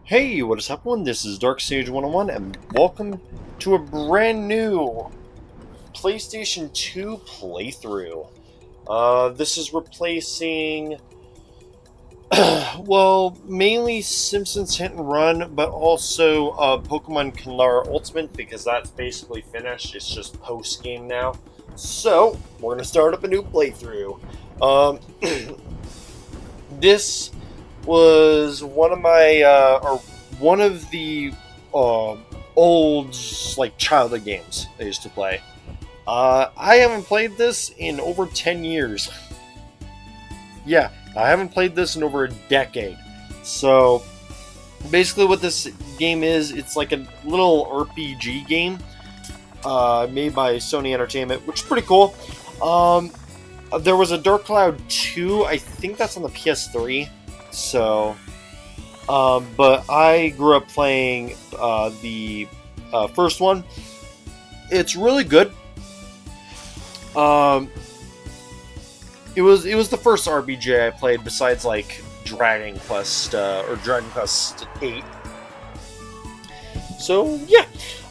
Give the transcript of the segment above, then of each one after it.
Hey, what is happening? This is DarkSage101, and welcome to a brand new PlayStation 2 playthrough. This is replacing, well, mainly Simpsons Hit and Run, but also Pokemon Canlara Ultimate, because that's basically finished. It's just post-game now. So, we're going to start up a new playthrough. This was one of my or one of the old like childhood games I used to play. I haven't played this in over 10 years. Yeah, I haven't played this in over a decade. So basically what this game is, it's like a little RPG game made by Sony Entertainment, which is pretty cool. There was a Dark Cloud 2, I think that's on the PS3. So, but I grew up playing the first one. It's really good. It was the first RPG I played besides like Dragon Quest or Dragon Quest 8. So yeah,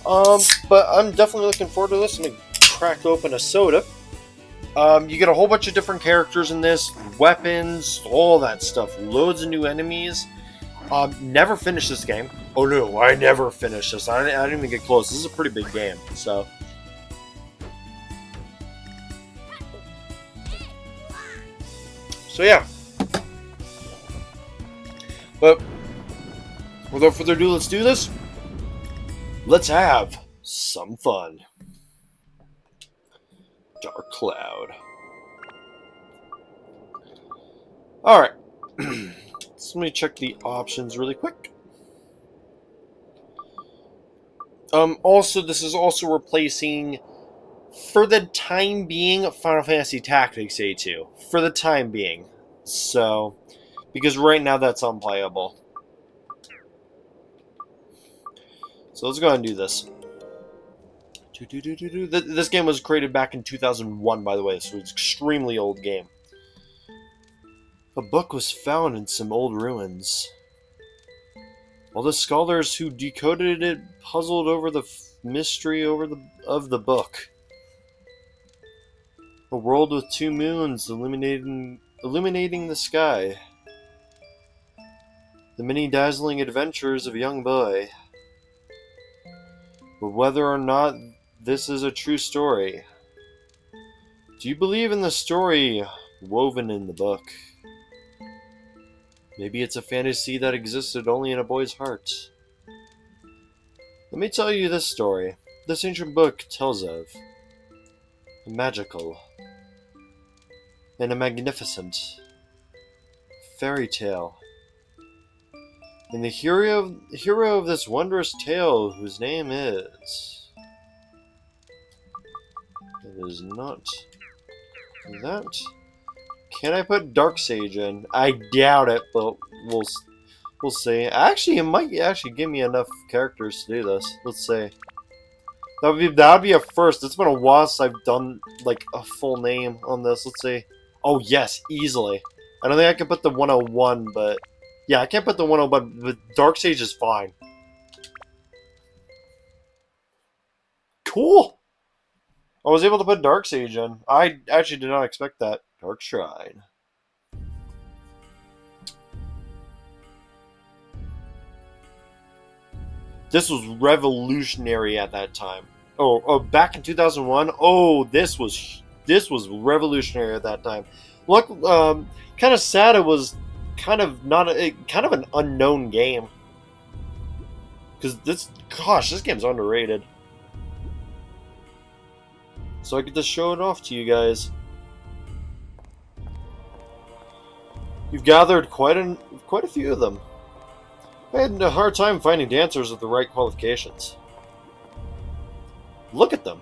but I'm definitely looking forward to this. I'm gonna crack open a soda. You get a whole bunch of different characters in this, weapons, all that stuff, loads of new enemies. Never finished this game. Oh no, I never finished this. I didn't even get close. This is a pretty big game, so. So yeah. But, without further ado, let's do this. Let's have some fun. Dark Cloud. Alright. So let me check the options really quick. Also, this is also replacing, for the time being, Final Fantasy Tactics A2. For the time being. So, because right now that's unplayable. So let's go ahead and do this. This game was created back in 2001, by the way, so it's an extremely old game. A book was found in some old ruins. While the scholars who decoded it puzzled over the mystery of the book. A world with two moons illuminating the sky. The many dazzling adventures of a young boy. But whether or not this is a true story. Do you believe in the story woven in the book? Maybe it's a fantasy that existed only in a boy's heart. Let me tell you this story. This ancient book tells of a magical and a magnificent fairy tale. And the hero of this wondrous tale, whose name is... It is not that. Can I put Dark Sage in? I doubt it, but we'll see. Actually, it might actually give me enough characters to do this. Let's see. That would be a first. It's been a while since I've done like a full name on this. Let's see. Oh yes, easily. I don't think I can put the 101, but yeah, I can't put the 101, but Dark Sage is fine. Cool. I was able to put Dark Sage in. I actually did not expect that. Dark Shrine. This was revolutionary at that time. Oh, back in 2001. Oh, this was revolutionary at that time. Look, kind of sad. It was kind of kind of an unknown game. Because this game's underrated. So I could just show it off to you guys. You've gathered quite a few of them. I had a hard time finding dancers with the right qualifications. Look at them.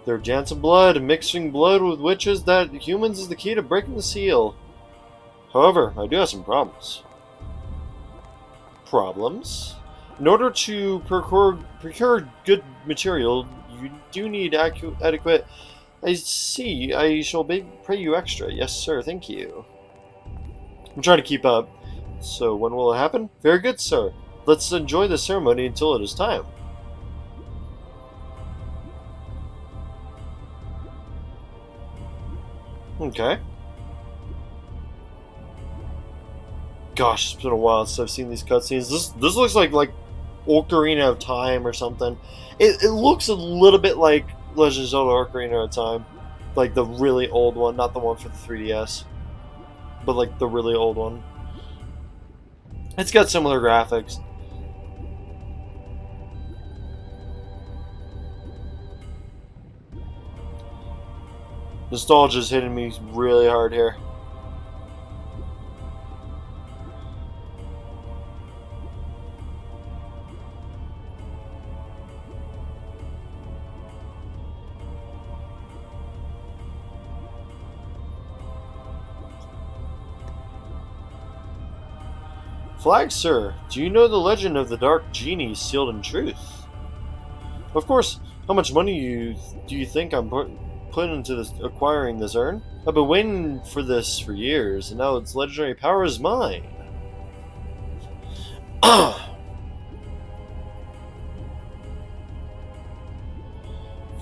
They're dancing blood, mixing blood with witches that humans is the key to breaking the seal. However, I do have some problems. Problems? In order to procure good material, you do need adequate... I see. I shall pay you extra. Yes, sir. Thank you. I'm trying to keep up. So when will it happen? Very good, sir. Let's enjoy the ceremony until it is time. Okay. Gosh, it's been a while since I've seen these cutscenes. This looks like Ocarina of Time or something. It looks a little bit like Legend of Zelda Ocarina of Time. Like the really old one, not the one for the 3DS. But like the really old one. It's got similar graphics. Nostalgia's hitting me really hard here. Flag, sir, do you know the legend of the Dark Genie sealed in truth? Of course. How much money do you think I'm putting into this, acquiring this urn? I've been waiting for this for years, and now its legendary power is mine.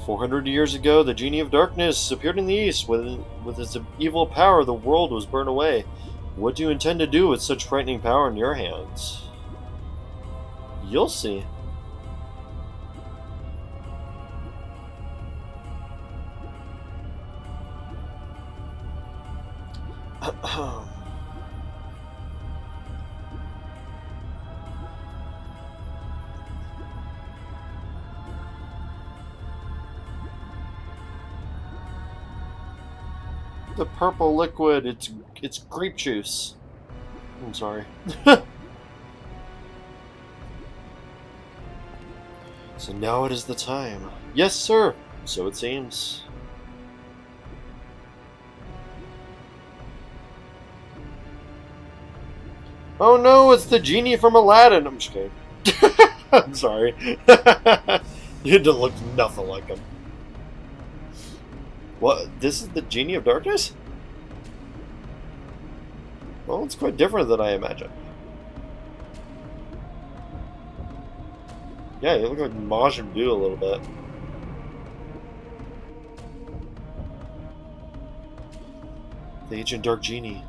400 years ago, the Genie of Darkness appeared in the East. With its evil power, the world was burned away. What do you intend to do with such frightening power in your hands? You'll see. The purple liquid, it's grape juice. I'm sorry. So now it is the time. Yes, sir. So it seems. Oh no, it's the genie from Aladdin. I'm just kidding. I'm sorry. You don't look nothing like him. What? This is the Genie of Darkness? Well, it's quite different than I imagined. Yeah, you look like Majin Buu a little bit. The Ancient Dark Genie.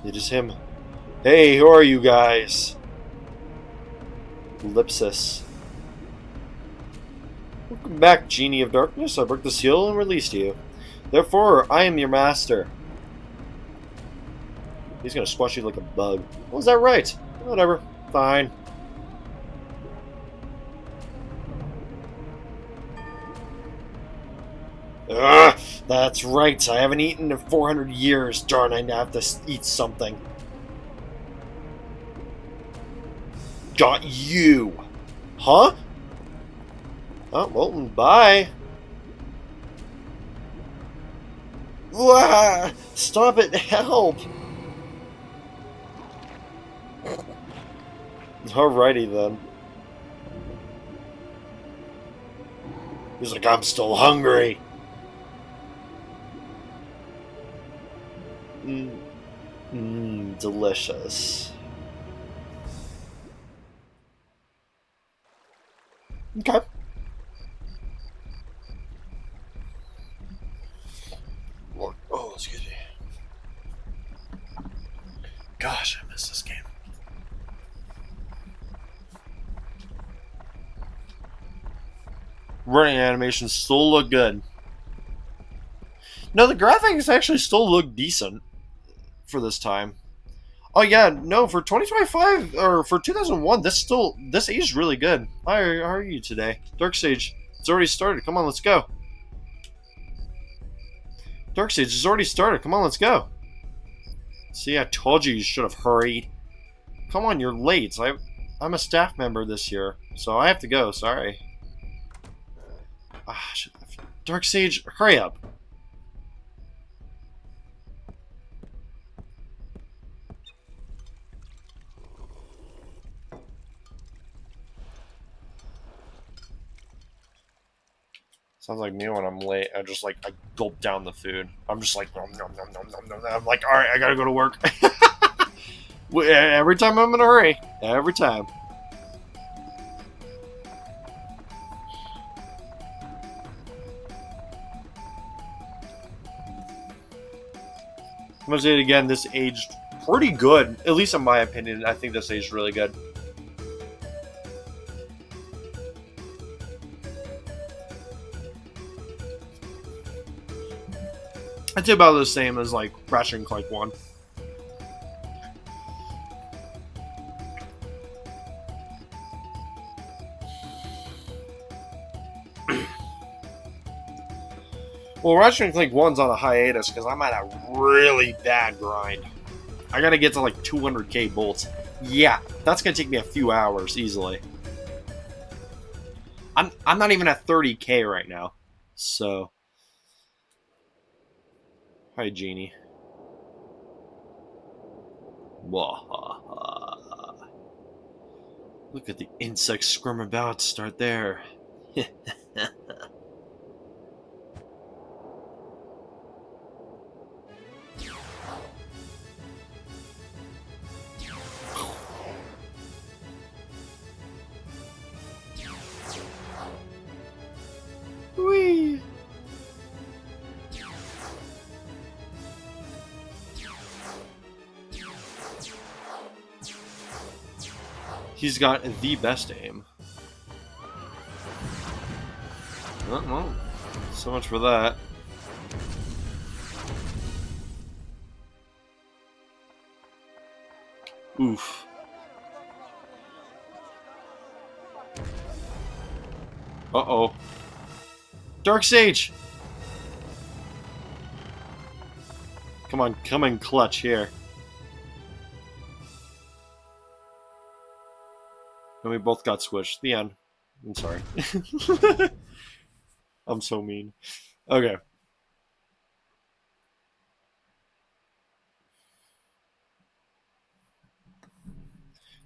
It is him. Hey, who are you guys? Ellipsis. Welcome back, Genie of Darkness. I broke the seal and released you. Therefore, I am your master. He's gonna squash you like a bug. Well, is that right? Whatever. Fine. Ugh, that's right. I haven't eaten in 400 years. Darn, I have to eat something. Got you. Huh? Oh, well, bye. Wah! Stop it! Help! Alrighty then. He's like, I'm still hungry. Delicious. Okay. Oh, excuse me. Gosh, I miss this game. Running animations still look good. No, the graphics actually still look decent for this time. Oh yeah, no, for 2025 or for 2001, this aged really good. How are you today? Dark Stage, it's already started. Come on, let's go. Dark Stage has already started. Come on, let's go. See, I told you should have hurried. Come on, you're late. I'm a staff member this year, so I have to go. Sorry. Ah, Dark Sage, hurry up. Sounds like me when I'm late. I gulp down the food. I'm just like nom nom nom nom nom nom. I'm like, all right, I gotta go to work. Every time I'm in a hurry. Every time. I'm gonna say it again. This aged pretty good, at least in my opinion. I think this aged really good. I'd say about the same as like Ratchet and Clank 1. Well, Ratchet and Clank 1's on a hiatus because I'm at a really bad grind. I gotta get to like 200k bolts. Yeah, that's gonna take me a few hours easily. I'm not even at 30k right now. So, hi Genie. Wahaha. Look at the insects scrum about. Start there. Whee! He's got the best aim. Well, so much for that. Oof. Uh-oh. Dark Sage! Come on, come in clutch here. And we both got squished. The end. I'm sorry. I'm so mean. Okay.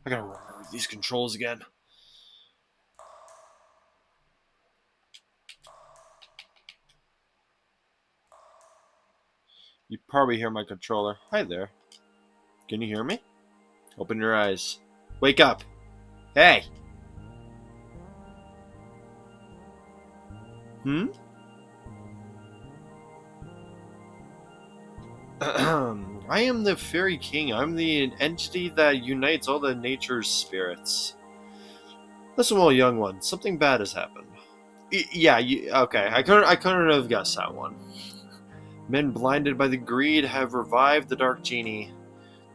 I gotta remember these controls again. You probably hear my controller. Hi there. Can you hear me? Open your eyes. Wake up. Hey! Hmm? I am the Fairy King. I'm the entity that unites all the nature's spirits. Listen, well, young one, something bad has happened. Yeah, okay. I couldn't have guessed that one. Men blinded by the greed have revived the Dark Genie.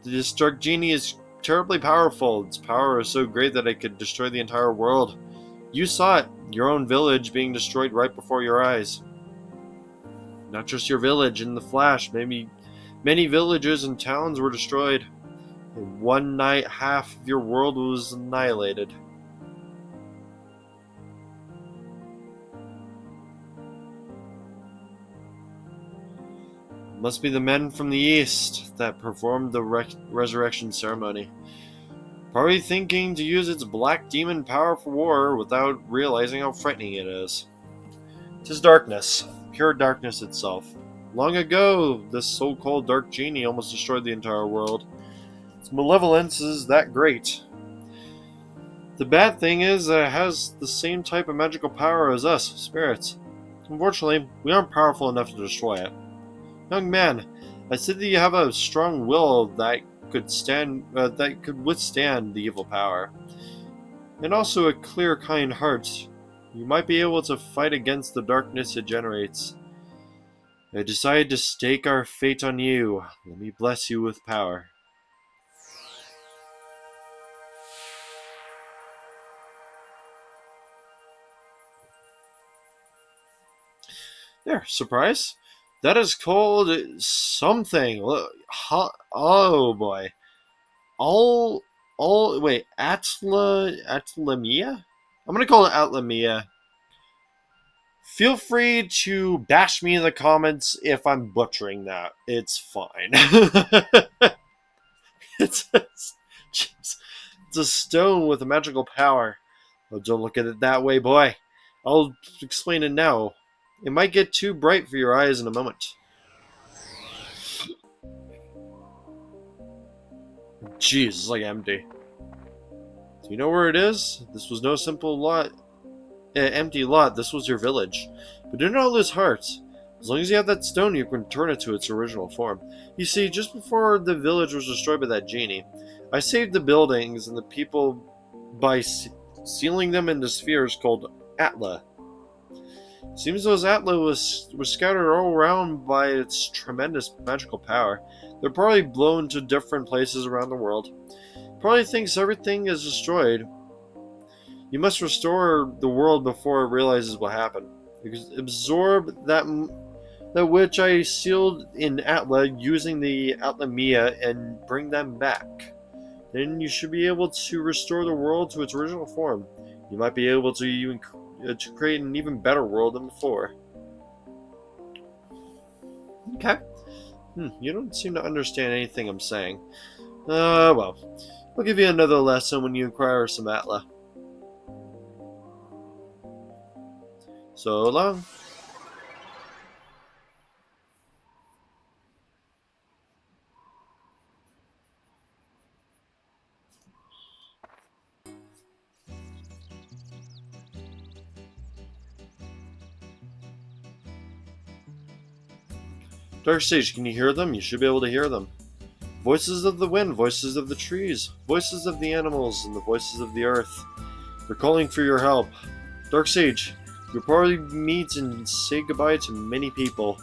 This Dark Genie is terribly powerful. Its power is so great that it could destroy the entire world. You saw it, your own village being destroyed right before your eyes. Not just your village, in the flash, many villages and towns were destroyed. In one night, half of your world was annihilated. Must be the men from the east that performed the resurrection ceremony. Probably thinking to use its black demon power for war without realizing how frightening it is. 'Tis darkness, pure darkness itself. Long ago, this so-called Dark Genie almost destroyed the entire world. Its malevolence is that great. The bad thing is that it has the same type of magical power as us, spirits. Unfortunately, we aren't powerful enough to destroy it. Young man, I see that you have a strong will that could withstand the evil power, and also a clear, kind heart. You might be able to fight against the darkness it generates. I decided to stake our fate on you. Let me bless you with power. There, surprise. That is called something. Oh boy. Wait, Atlamia? I'm gonna call it Atlamia. Feel free to bash me in the comments if I'm butchering that. It's fine. it's, a, it's a stone with a magical power. Oh, don't look at it that way, boy. I'll explain it now. It might get too bright for your eyes in a moment. Jeez, it's like empty. Do you know where it is? This was no simple lot, empty lot. This was your village. But do not lose heart. As long as you have that stone, you can turn it to its original form. You see, just before the village was destroyed by that genie, I saved the buildings and the people by sealing them into spheres called Atla. Seems those Atla were scattered all around by its tremendous magical power. They're probably blown to different places around the world. Probably thinks everything is destroyed. You must restore the world before it realizes what happened. Because absorb that which I sealed in Atla using the Atlamia and bring them back. Then you should be able to restore the world to its original form. You might be able to even to create an even better world than before. Okay. You don't seem to understand anything I'm saying. Well. I'll give you another lesson when you inquire some Atla. So long. Dark Sage, can you hear them? You should be able to hear them. Voices of the wind, voices of the trees, voices of the animals, and the voices of the earth. They're calling for your help. Dark Sage, you'll probably meet and say goodbye to many people.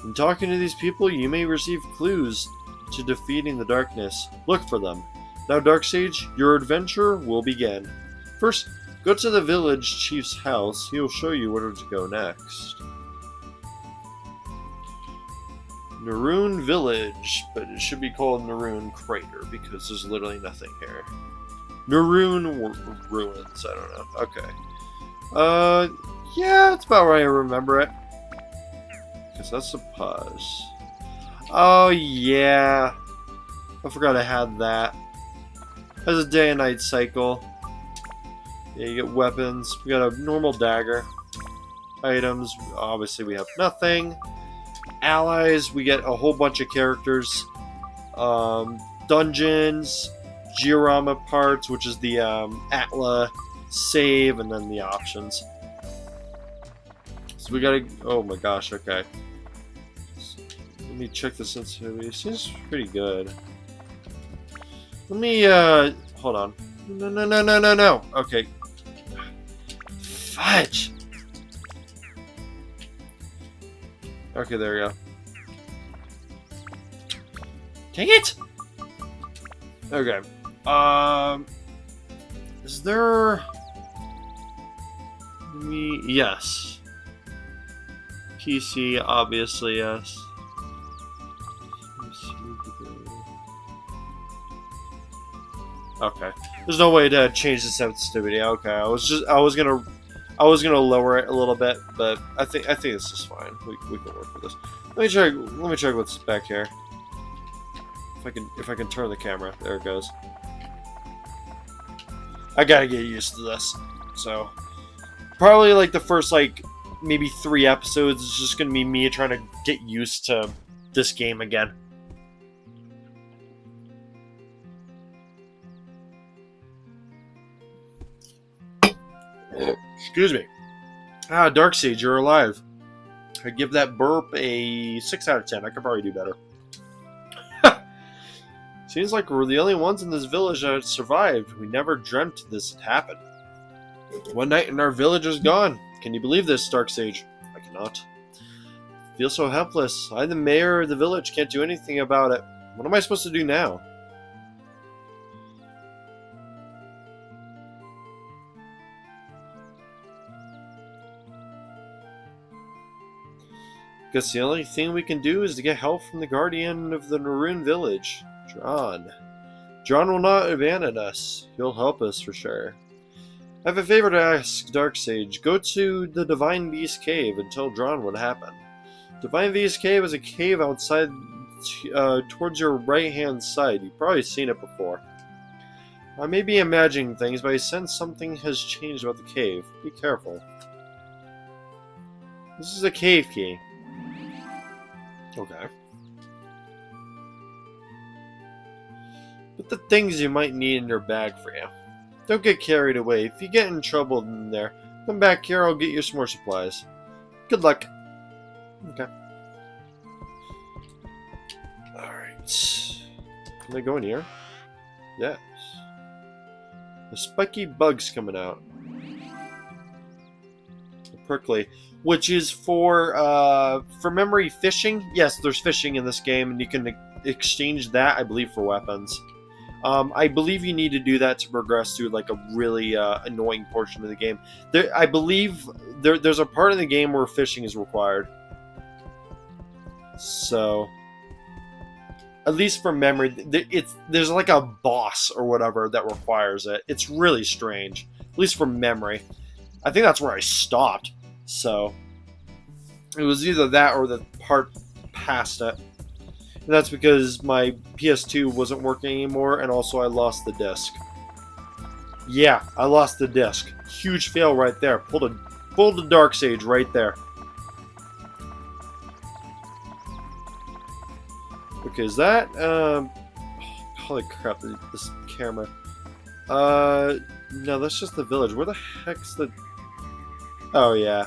In talking to these people, you may receive clues to defeating the darkness. Look for them. Now, Dark Sage, your adventure will begin. First, go to the village chief's house. He will show you where to go next. Naroon Village, but it should be called Naroon Crater because there's literally nothing here. Naroon Ruins, I don't know. Okay. Yeah, that's about right, I remember it. Because that's a pause. Oh, yeah. I forgot I had that. Has a day and night cycle. Yeah, you get weapons. We got a normal dagger. Items, obviously we have nothing. Allies, we get a whole bunch of characters. Dungeons, Diorama parts, which is the Atla save, and then the options. So we gotta. Oh my gosh, okay. Let me check the sensitivity. It seems pretty good. Let me, hold on. No. Okay. Fudge! Okay, there we go. Dang it! Okay. Is there... Yes. PC, obviously, yes. Okay. There's no way to change the sensitivity. Okay, I was gonna lower it a little bit, but I think this is fine. We can work with this. Let me check what's back here. If I can turn the camera. There it goes. I gotta get used to this. So probably like the first maybe 3 episodes is just gonna be me trying to get used to this game again. Excuse me. Dark Sage, you're alive. I give that burp a 6 out of 10. I could probably do better. Seems like we're the only ones in this village that survived. We never dreamt this had happened. One night and our village is gone. Can you believe this, Dark Sage? I cannot. I feel so helpless. I, the mayor of the village, can't do anything about it. What am I supposed to do now? Guess the only thing we can do is to get help from the guardian of the Naroon village, John. John will not abandon us. He'll help us for sure. I have a favor to ask, Dark Sage. Go to the Divine Beast Cave and tell John what happened. Divine Beast Cave is a cave outside towards your right-hand side. You've probably seen it before. I may be imagining things, but I sense something has changed about the cave. Be careful. This is a cave key. Okay. Put the things you might need in your bag for you. Don't get carried away. If you get in trouble in there, come back here, I'll get you some more supplies. Good luck. Okay. Alright. Can I go in here? Yes. The spiky bug's coming out. The prickly. Which is for memory fishing. Yes, there's fishing in this game, and you can exchange that, I believe, for weapons. I believe you need to do that to progress through like a really annoying portion of the game. I believe there's a part of the game where fishing is required. So, at least from memory, there's like a boss or whatever that requires it. It's really strange, at least from memory. I think that's where I stopped. So, it was either that or the part past it. And that's because my PS2 wasn't working anymore, and also I lost the disc. Yeah, I lost the disc. Huge fail right there. Pulled a Dark Sage right there. Okay, is that holy crap, this camera. No, that's just the village. Where the heck's the... Oh yeah.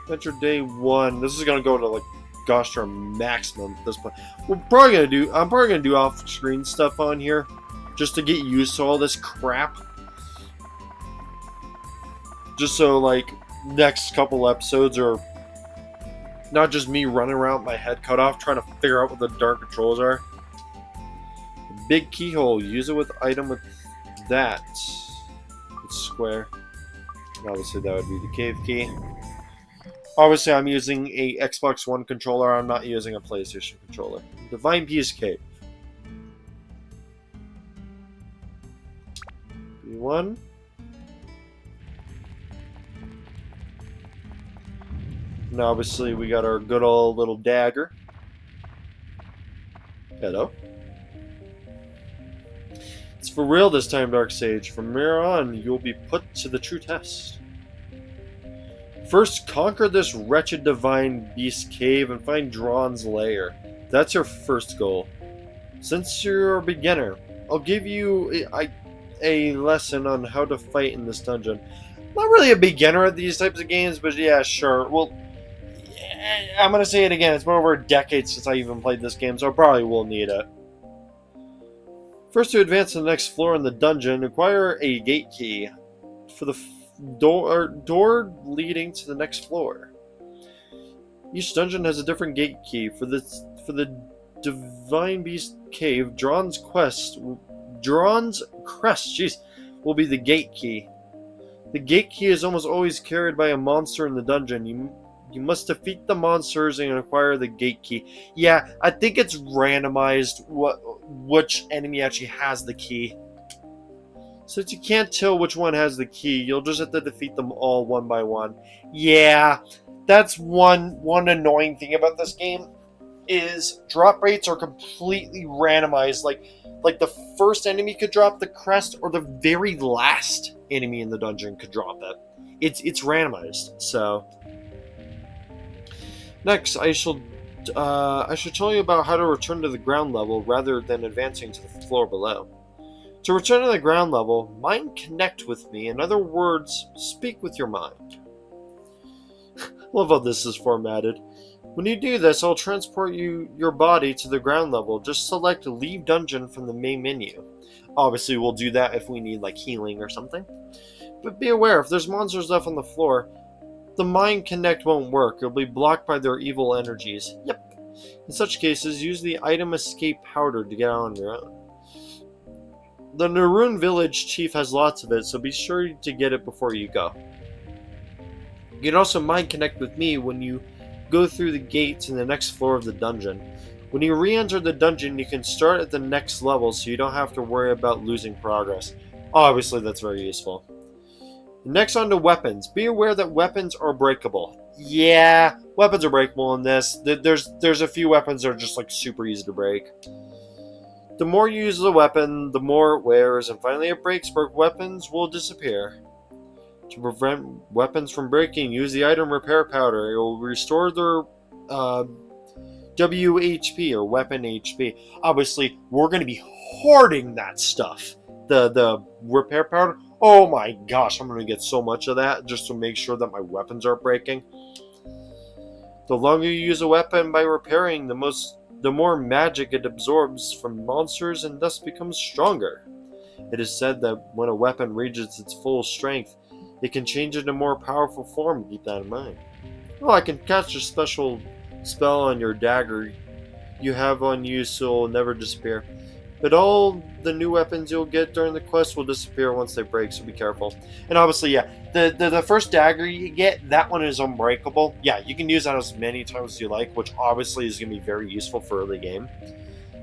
Adventure Day 1. This is gonna go to like gosh darn maximum at this point. I'm probably gonna do off-screen stuff on here, just to get used to all this crap. Just so like next couple episodes are not just me running around with my head cut off trying to figure out what the dark controls are. Big keyhole. Use it with item with that. It's square. And obviously that would be the cave key. Obviously, I'm using a Xbox One controller. I'm not using a PlayStation controller. Divine Peace Cave. B1. And obviously, we got our good old little dagger. Hello. It's for real this time, Dark Sage. From here on, you'll be put to the true test. First, conquer this wretched divine beast cave and find Drawn's lair. That's your first goal. Since you're a beginner, I'll give you a lesson on how to fight in this dungeon. I'm not really a beginner at these types of games, but yeah, sure. Well, I'm going to say it again. It's been over a decade since I even played this game, so I probably will need it. First, to advance to the next floor in the dungeon, acquire a gate key for the door leading to the next floor. Each dungeon has a different gate key. For the Divine Beast Cave, Drawn's Crest, jeez, will be the gate key. The gate key is almost always carried by a monster in the dungeon. You must defeat the monsters and acquire the gate key. Yeah, I think it's randomized which enemy actually has the key. Since you can't tell which one has the key, you'll just have to defeat them all one by one. Yeah, that's one annoying thing about this game, is drop rates are completely randomized. Like the first enemy could drop the crest, or the very last enemy in the dungeon could drop it. It's randomized. So next, I should tell you about how to return to the ground level rather than advancing to the floor below. To return to the ground level, mind connect with me. In other words, speak with your mind. Love how this is formatted. When you do this, I'll transport your body to the ground level. Just select Leave Dungeon from the main menu. Obviously, we'll do that if we need like healing or something. But be aware, if there's monsters left on the floor, the mind connect won't work. It'll be blocked by their evil energies. Yep. In such cases, use the item escape powder to get out on your own. The Naroon village chief has lots of it, so be sure to get it before you go. You can also mind connect with me when you go through the gates in the next floor of the dungeon. When you re-enter the dungeon, you can start at the next level, so you don't have to worry about losing progress. Obviously, that's very useful. Next, on to weapons. Be aware that weapons are breakable. Yeah, weapons are breakable in this. There's a few weapons that are just like super easy to break. The more you use the weapon, the more it wears, and finally it breaks. Broke weapons will disappear. To prevent weapons from breaking, use the item repair powder. It will restore their WHP or weapon HP. Obviously, we're going to be hoarding that stuff. The repair powder. Oh my gosh, I'm going to get so much of that just to make sure that my weapons aren't breaking. The longer you use a weapon by repairing, the more magic it absorbs from monsters and thus becomes stronger. It is said that when a weapon reaches its full strength, it can change into a more powerful form. Keep that in mind. Oh, I can cast a special spell on your dagger you have on you so it will never disappear. But all the new weapons you'll get during the quest will disappear once they break, so be careful. And obviously, yeah, the first dagger you get, that one is unbreakable. Yeah, you can use that as many times as you like, which obviously is going to be very useful for early game.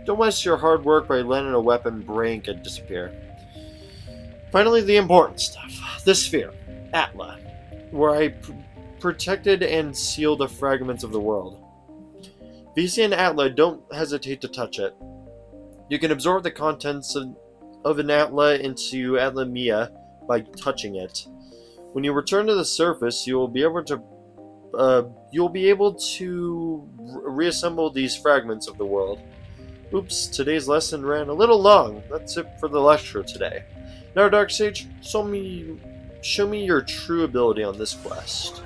Don't waste your hard work by letting a weapon break and disappear. Finally, the important stuff. The sphere, Atla, where I protected and sealed the fragments of the world. VC and Atla, don't hesitate to touch it. You can absorb the contents of an Atla into Atla Mia by touching it. When you return to the surface, you will be able to reassemble these fragments of the world. Oops, today's lesson ran a little long. That's it for the lecture today. Now, Dark Sage, show me your true ability on this quest.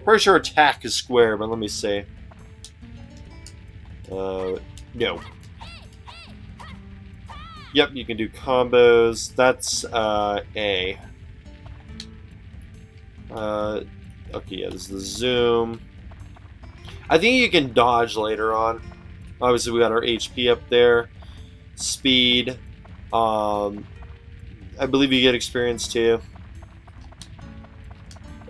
Pretty sure attack is square, but let me see. No. Yep, you can do combos. That's A. Okay, yeah, this is the zoom. I think you can dodge later on. Obviously, we got our HP up there. Speed. I believe you get experience too.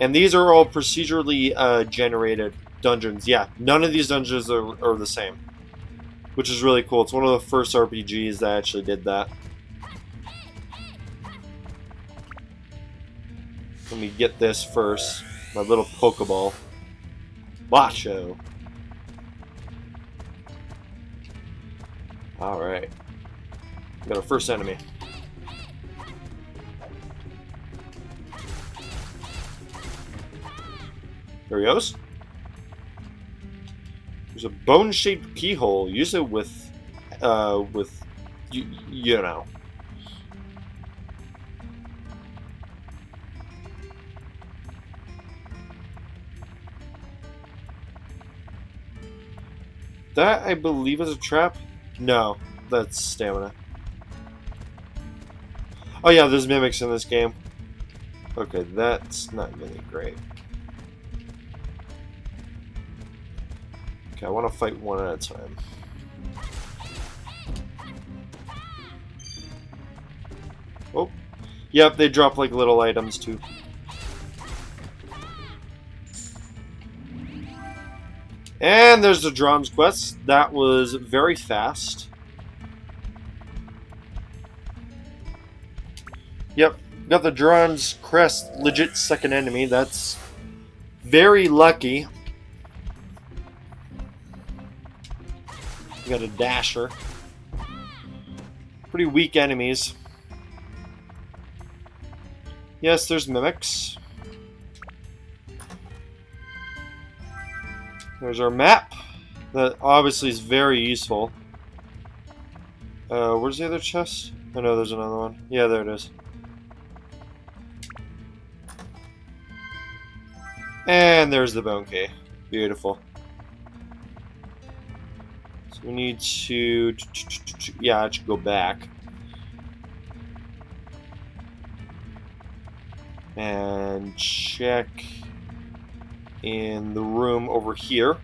And these are all procedurally generated dungeons. Yeah, none of these dungeons are the same. Which is really cool. It's one of the first RPGs that actually did that. Let me get this first. My little Pokeball. Macho. Alright. Got our first enemy. There he goes. There's a bone-shaped keyhole. Use it with you know. That, I believe, is a trap. No, that's stamina. Oh yeah, there's mimics in this game. Okay, that's not really great. Okay, I want to fight one at a time. Oh, yep, they drop like little items too. And there's the drums quest. That was very fast. Yep, got the drums crest, legit second enemy. That's very lucky. We got a dasher. Pretty weak enemies. Yes, there's mimics. There's our map. That obviously is very useful. Where's the other chest? Oh no, there's another one. Yeah, there it is. And there's the bone key. Beautiful. So we need to... Yeah, I should go back. And check in the room over here.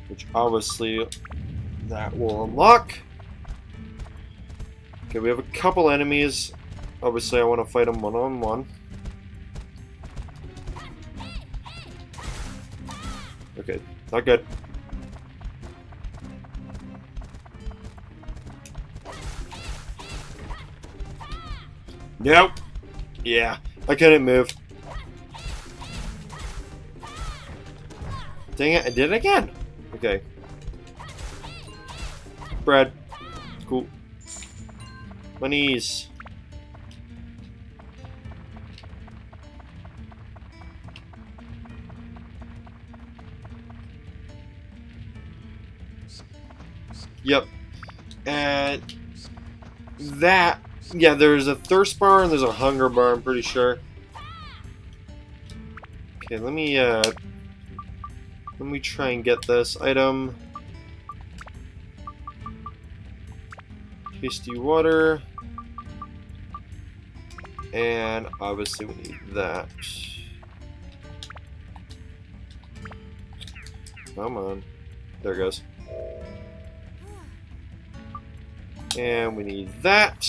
Which obviously that will unlock. Okay, we have a couple enemies. Obviously I want to fight them one-on-one. Okay, not good. Nope. Yeah, I couldn't move. Dang it, I did it again. Okay. Bread. Cool. Monies. Yep. And that, yeah, there's a thirst bar and there's a hunger bar, I'm pretty sure. Okay, let me try and get this item. Tasty water. And obviously we need that. Come on. There it goes. And we need that.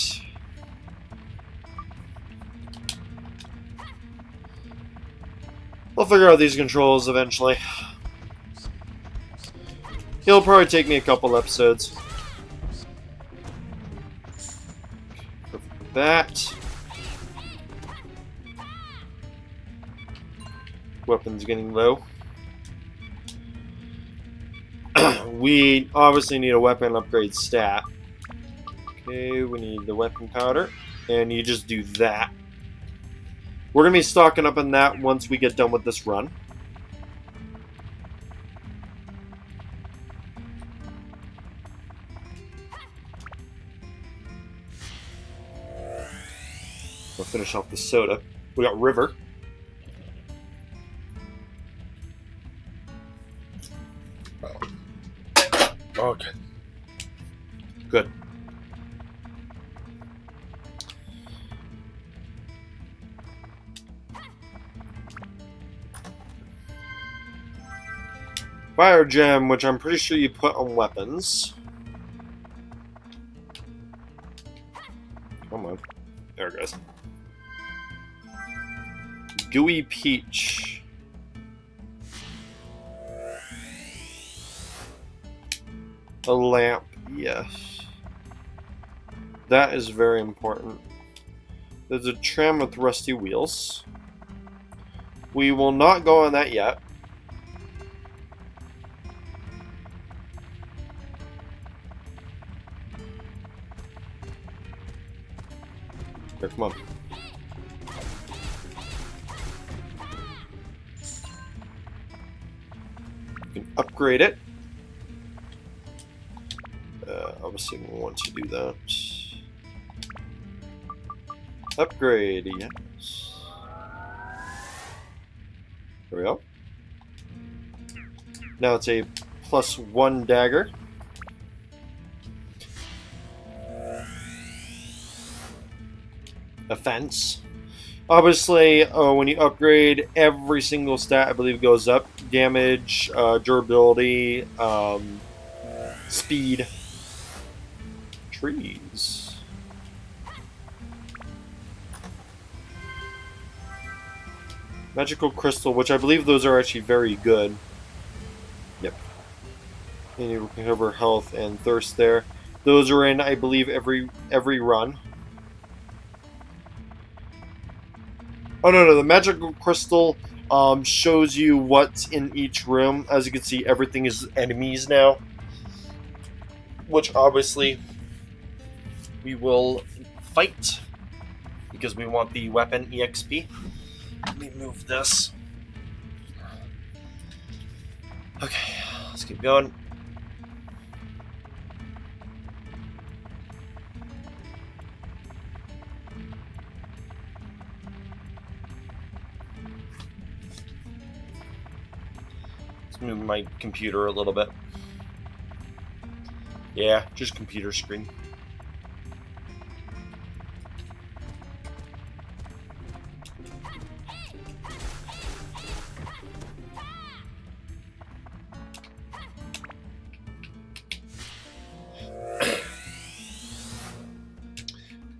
I'll figure out these controls eventually. It'll probably take me a couple episodes. That. Weapons getting low. We obviously need a weapon upgrade stat. Okay, we need the weapon powder. And you just do that. We're going to be stocking up on that once we get done with this run. We'll finish off the soda. We got River. Okay. Good. Fire gem, which I'm pretty sure you put on weapons. Come on. There it goes. Gooey peach. A lamp, yes. That is very important. There's a tram with rusty wheels. We will not go on that yet. Here, come on. You can upgrade it. Obviously, we want to do that. Upgrade, yes. There we go. Now it's a +1 dagger. Offense. Obviously, when you upgrade, every single stat, I believe, goes up. Damage, durability, speed. Trees. Magical crystal, which I believe those are actually very good. Yep. And you recover health and thirst there. Those are in, I believe, every run. Oh no, the magical crystal shows you what's in each room. As you can see, everything is enemies now, which obviously we will fight because we want the weapon EXP. Let me move this. Okay, let's keep going. Let's move my computer a little bit. Yeah, just computer screen.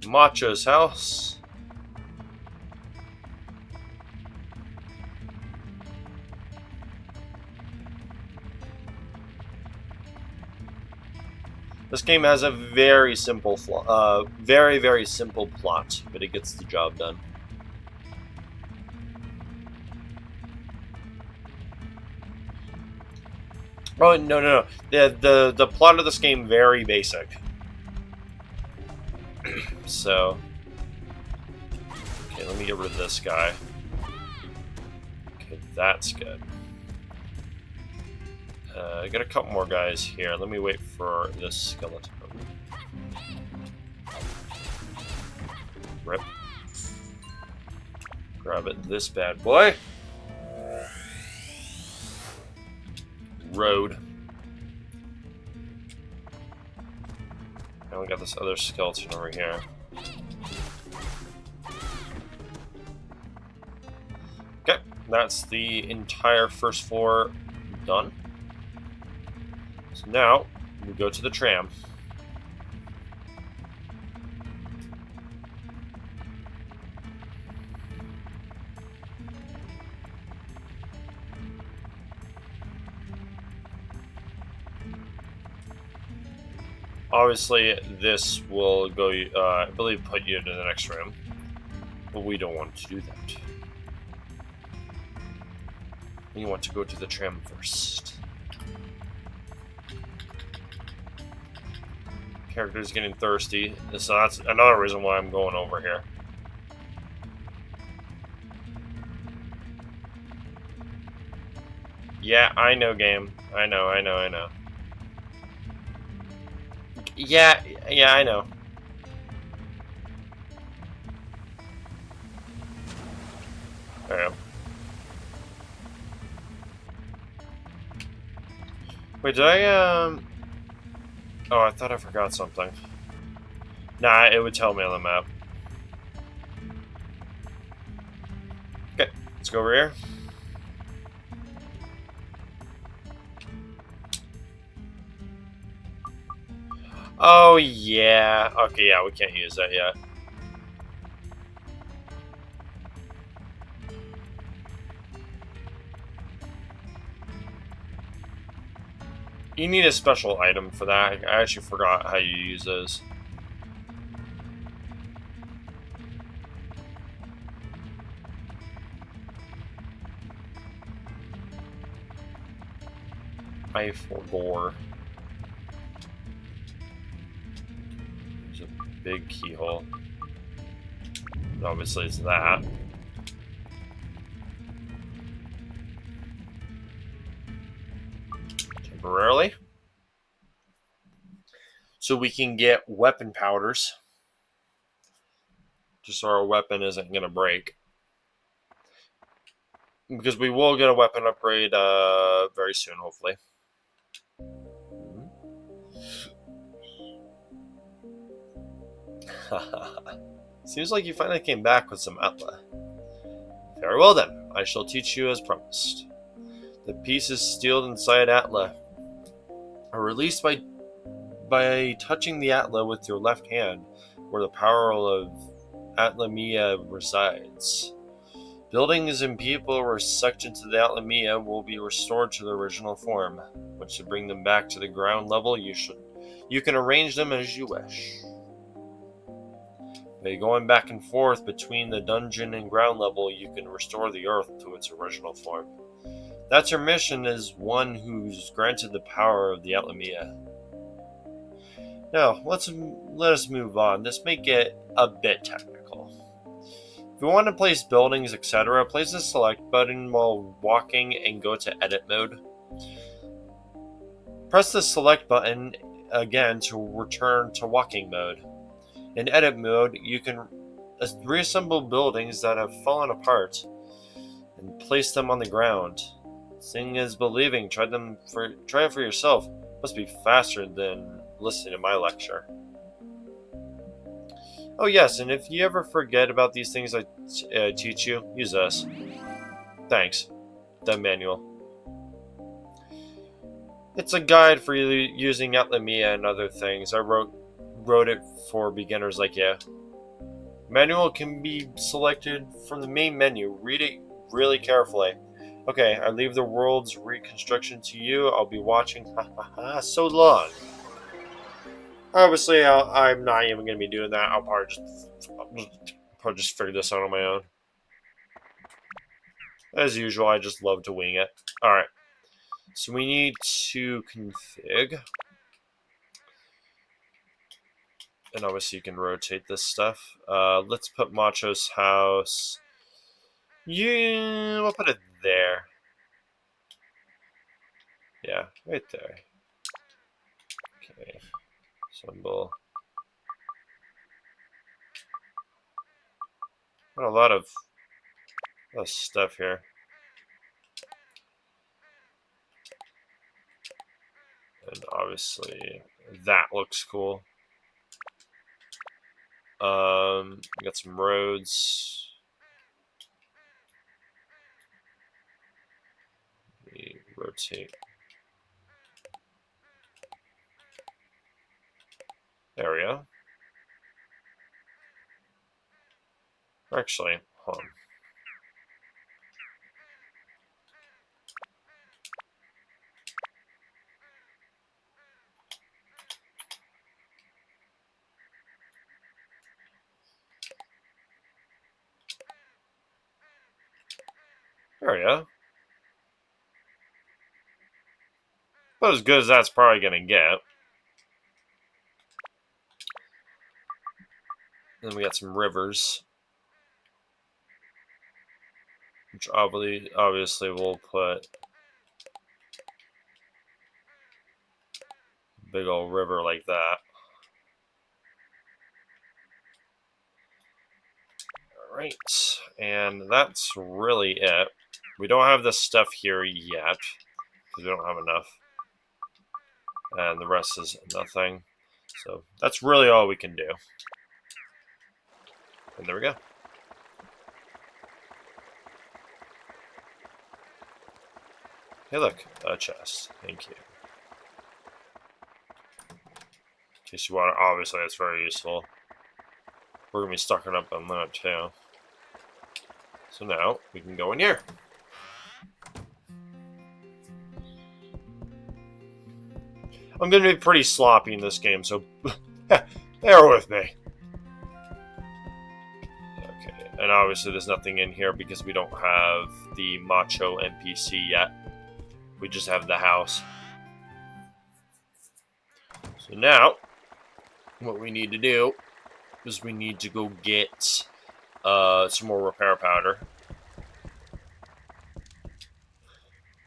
Macho's house. This game has a very simple, very simple plot, but it gets the job done. Oh no! The plot of this game very basic. So, okay, let me get rid of this guy. Okay, that's good. I got a couple more guys here. Let me wait for this skeleton. Rip. Grab it. This bad boy. Road. And we got this other skeleton over here. Okay, that's the entire first floor done. So now we go to the tram. Obviously, this will go, I believe, put you into the next room. But we don't want to do that. We want to go to the tram first. Character's getting thirsty, so that's another reason why I'm going over here. Yeah, I know, game. I know. Yeah, I know. There we go. Wait, did I, Oh, I thought I forgot something. Nah, it would tell me on the map. Okay, let's go over here. Oh, yeah. Okay, yeah, we can't use that yet. You need a special item for that. I actually forgot how you use those. I forgot. There's a big keyhole. Obviously, it's that. Temporarily. So we can get weapon powders. Just so our weapon isn't going to break. Because we will get a weapon upgrade very soon, hopefully. Seems like you finally came back with some Atla. Very well then, I shall teach you as promised. The pieces sealed inside Atla are released by touching the Atla with your left hand, where the power of Atlamia resides. Buildings and people who are sucked into the Atlamia will be restored to their original form. Once you bring them back to the ground level, you can arrange them as you wish. By going back and forth between the dungeon and ground level, you can restore the earth to its original form. That's your mission as one who's granted the power of the Atlamia. Now, let us move on. This may get a bit technical. If you want to place buildings, etc., place the select button while walking and go to edit mode. Press the select button again to return to walking mode. In edit mode, you can reassemble buildings that have fallen apart and place them on the ground. Seeing is believing. Try it for yourself. Must be faster than listening to my lecture. Oh yes, and if you ever forget about these things I teach you, use this. Thanks. The manual. It's a guide for using Atlamia and other things. I wrote it for beginners like you. Manual can be selected from the main menu. Read it really carefully. Okay, I leave the world's reconstruction to you. I'll be watching. So long. Obviously, I'm not even going to be doing that. I'll probably just figure this out on my own. As usual, I just love to wing it. Alright. So we need to config. And obviously you can rotate this stuff. Let's put Macho's house. Yeah, we'll put it there. Yeah, right there. Okay. Symbol. Got a lot of stuff here. And obviously that looks cool. We got some roads. We rotate. There we go. Actually, hold on. There we go. About as good as that's probably gonna get. Then we got some rivers, which obviously we'll put a big old river like that. Alright, and that's really it. We don't have this stuff here yet, because we don't have enough. And the rest is nothing. So that's really all we can do. And there we go. Hey look, a chest. Thank you. Tasty water, obviously that's very useful. We're going to be stocking up on that too. So now, we can go in here. I'm going to be pretty sloppy in this game, so bear with me. Okay, and obviously there's nothing in here because we don't have the macho NPC yet. We just have the house. So now, what we need to do is we need to go get some more repair powder.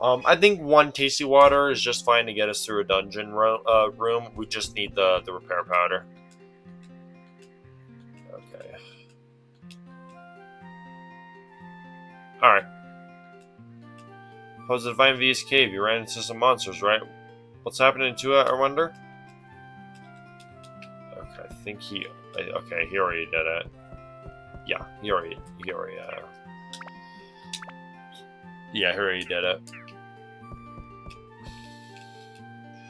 I think one tasty water is just fine to get us through a dungeon room. We just need the repair powder. Okay. Alright. How's the Divine V's cave? You ran into some monsters, right? What's happening to it, I wonder? Okay, I think he... Okay, he already did it. Yeah, he already yeah, he already did it.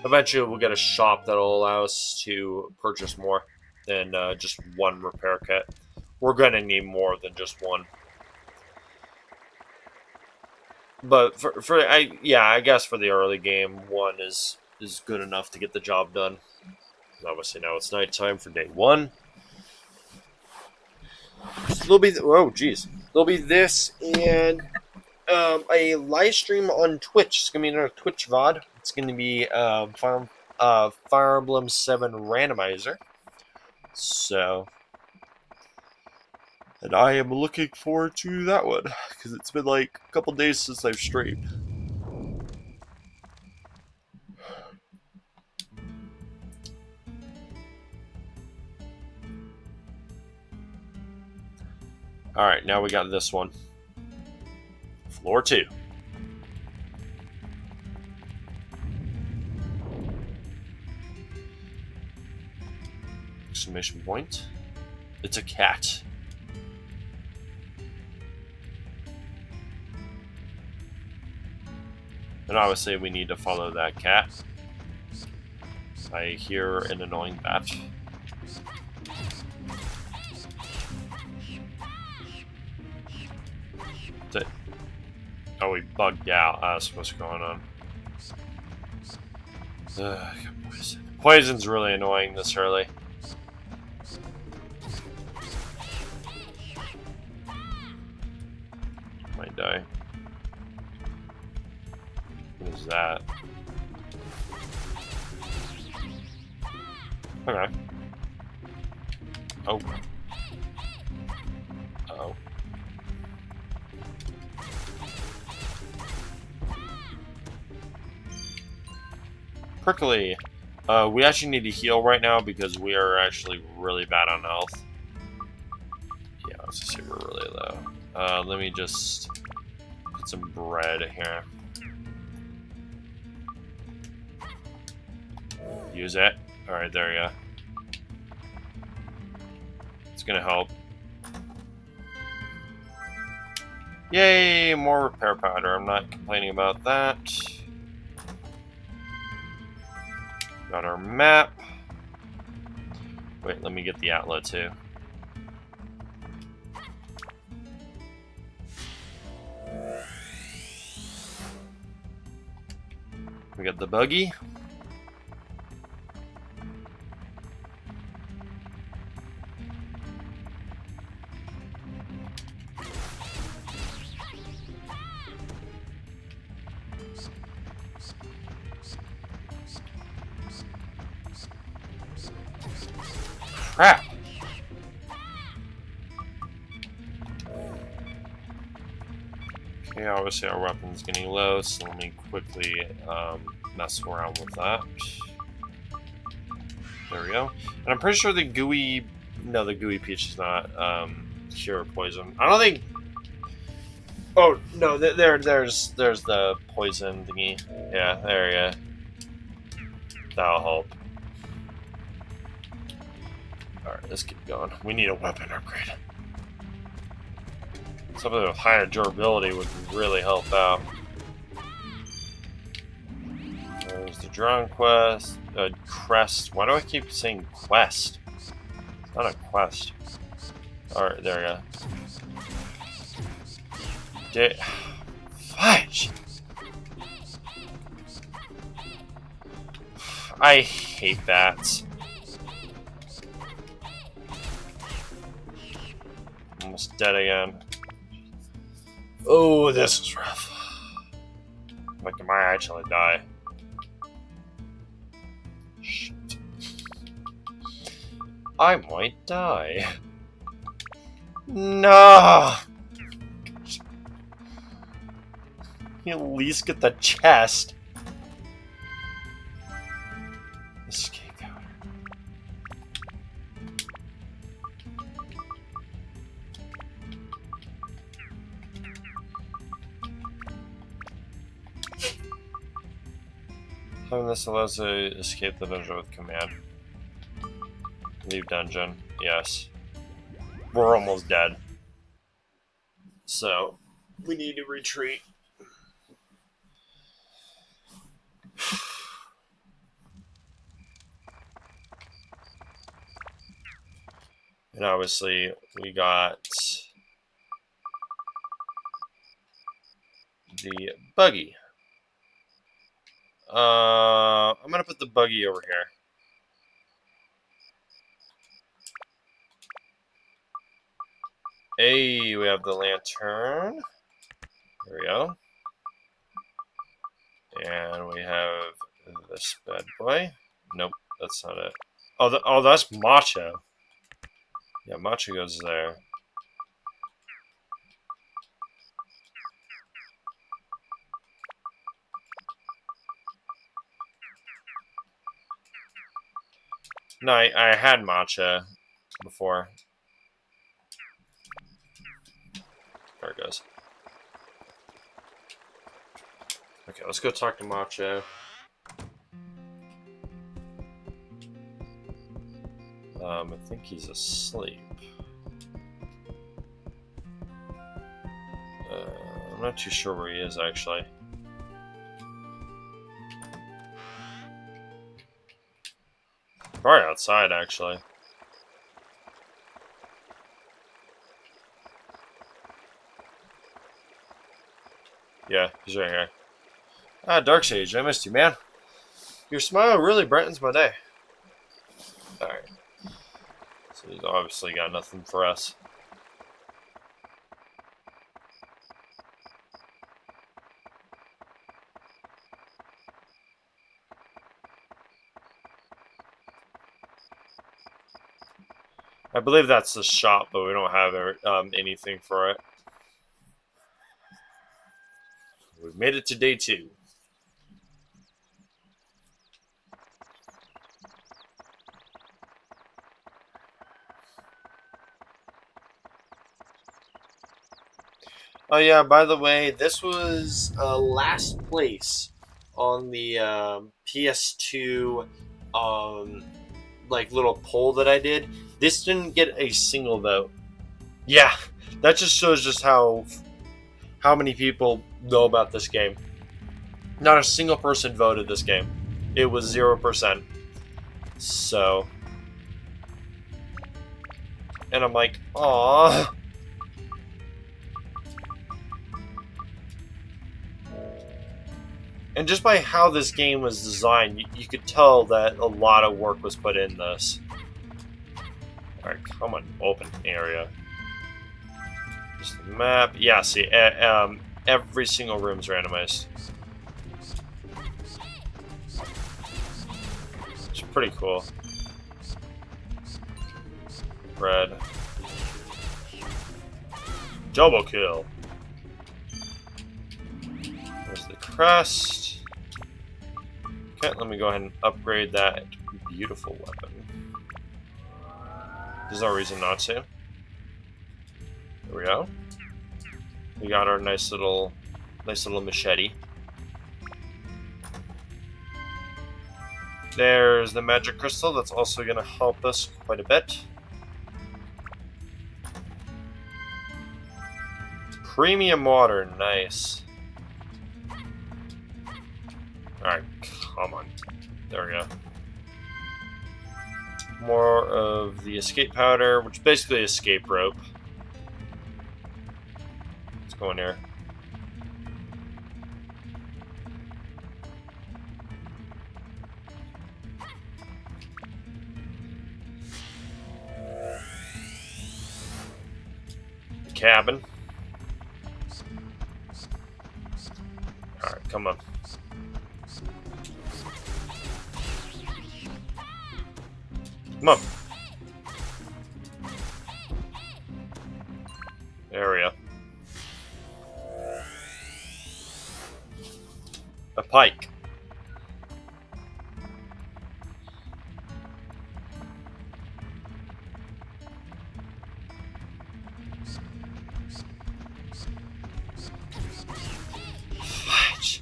Eventually, we'll get a shop that'll allow us to purchase more than just one repair kit. We're gonna need more than just one. But I guess for the early game, one is good enough to get the job done. Obviously, now it's nighttime for day one. So there'll be this and a live stream on Twitch. It's gonna be another Twitch VOD. It's gonna be Fire Emblem 7 Randomizer. So, and I am looking forward to that one because it's been like a couple days since I've streamed. All right, now we got this one. Floor 2. Exclamation point. It's a cat. And obviously we need to follow that cat. I hear an annoying bat. Oh, we bugged out. That's what's going on. Poison's really annoying this early. Might die. What is that? Okay. Oh. Uh-oh. Prickly. We actually need to heal right now because we are actually really bad on health. Yeah, let's just say we're really low. Let me just put some bread here. Use it. Alright, there you go. It's gonna help. Yay, more repair powder. I'm not complaining about that. Got our map. Wait, let me get the outlet too. We got the buggy. Crap! Okay, obviously our weapon's getting low, so let me quickly mess around with that. There we go. And I'm pretty sure the gooey... No, the gooey peach is not cure poison. I don't think... Oh, no, there's the poison thingy. Yeah, there you go. That'll help. Alright, let's keep going. We need a weapon upgrade. Something with higher durability would really help out. There's the drone quest. Crest. Why do I keep saying quest? It's not a quest. Alright, there we go. Fudge! I hate that. Almost dead again. Oh, this is rough. Like, am I actually die? Shit. I might die. No! You at least get the chest. Escape powder. Having this allows to escape the dungeon with command. Leave dungeon. Yes. We're almost dead. So, we need to retreat. And obviously, we got the buggy. I'm gonna put the buggy over here. Hey, we have the lantern. There we go. And we have this bad boy. Nope, that's not it. Oh, that's Matcha. Yeah, Matcha goes there. No, I had Matcha before. There it goes. Okay, let's go talk to Matcha. I think he's asleep. I'm not too sure where he is, actually. Probably outside, actually. Yeah, he's right here. Ah, Dark Sage, I missed you, man. Your smile really brightens my day. Alright. So he's obviously got nothing for us. I believe that's the shop, but we don't have anything for it. We've made it to day 2. Oh yeah, by the way, this was last place on the PS2 um, like little poll that I did. This didn't get a single vote. Yeah, that just shows just how many people know about this game. Not a single person voted this game. It was 0%. So, and I'm like, "Aw." And just by how this game was designed, you could tell that a lot of work was put in this. Alright, come on, open area. Just the map. Yeah, see, every single room's randomized. It's pretty cool. Red. Double kill. There's the crest. Okay, let me go ahead and upgrade that beautiful weapon. There's no reason not to. There we go. We got our nice little machete. There's the magic crystal. That's also going to help us quite a bit. Premium water, nice. Alright, come on. There we go. More of the escape powder, which is basically escape rope. Let's go in here. The cabin. Alright, come on. Come on. There we go. A pike. Fudge.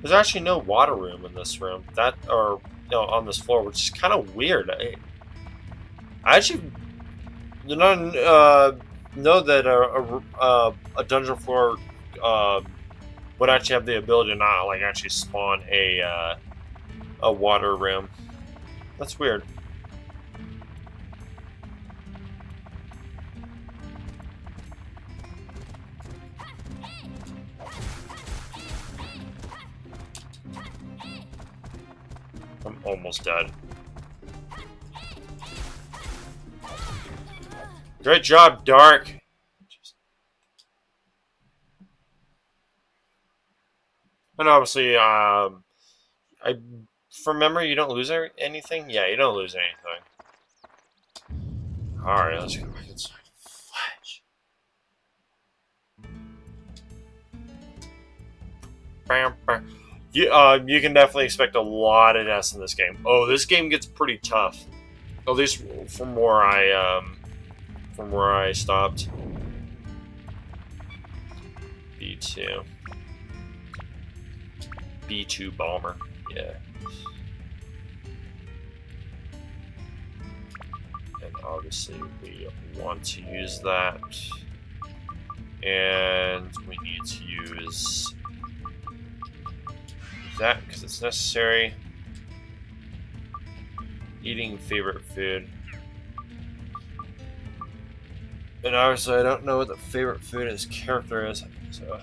There's actually no water room in this room. On this floor, which is kind of weird. I actually did not know that a dungeon floor would actually have the ability to not like actually spawn a water room. That's weird. I'm almost dead. Great job, Dark. And obviously, from memory, you don't lose anything. Yeah, you don't lose anything. All right, let's go back inside. Fudge. Bam, bam. You can definitely expect a lot of deaths in this game. Oh, this game gets pretty tough. At least from where I stopped. B2. B2 bomber. Yeah. And obviously we want to use that. And we need to use that because it's necessary. Eating favorite food. And obviously I don't know what the favorite food of this character is, so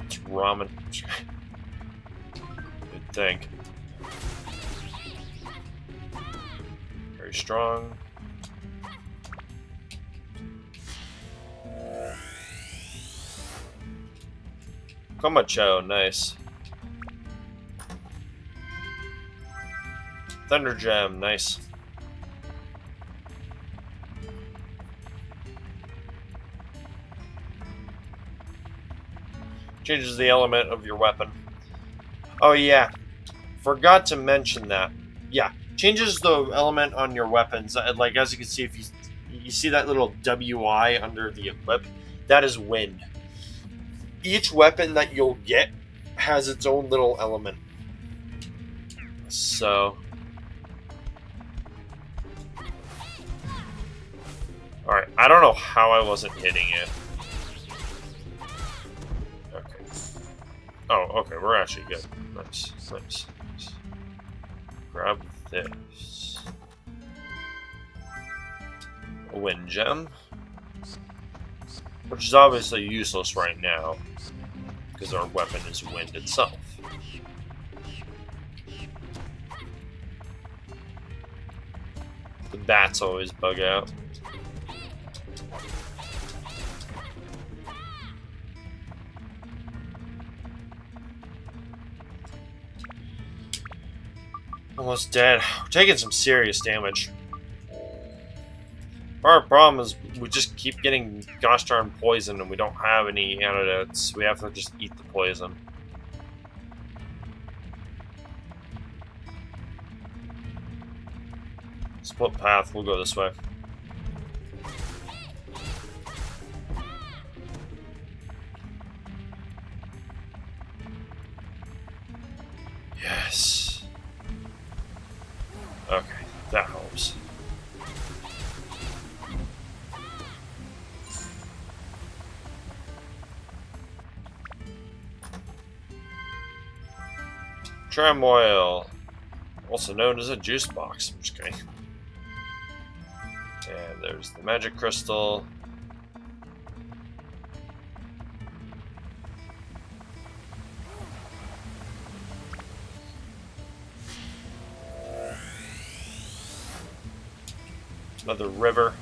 it's ramen. You'd think. Very strong. Komacho, nice. Thunder Gem, nice. Changes the element of your weapon. Oh yeah, forgot to mention that. Yeah, changes the element on your weapons. Like as you can see, if you see that little WI under the equip, that is wind. Each weapon that you'll get has its own little element. So, all right. I don't know how I wasn't hitting it. Okay. Oh, okay. We're actually good. Nice, nice, nice. Grab this. A wind gem, which is obviously useless right now because our weapon is wind itself. The bats always bug out. Almost dead. We're taking some serious damage. Our problem is we just keep getting gosh darn poison and we don't have any antidotes. We have to just eat the poison. Split path, we'll go this way. Yes. Okay, that helps. Tram oil, also known as a juice box. I'm just kidding. And there's the magic crystal. Another river.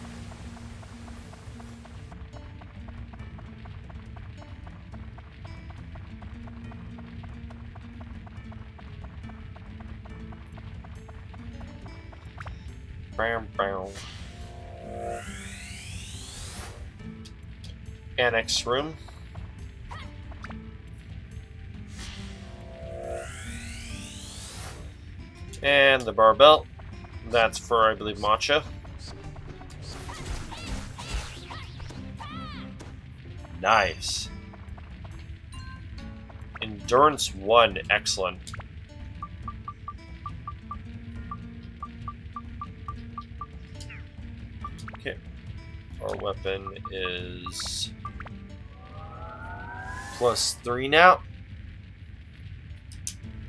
Bam, bam. Annex room. And the barbell. That's for, I believe, matcha. Nice. Endurance 1, excellent. Okay. Our weapon is +3 now.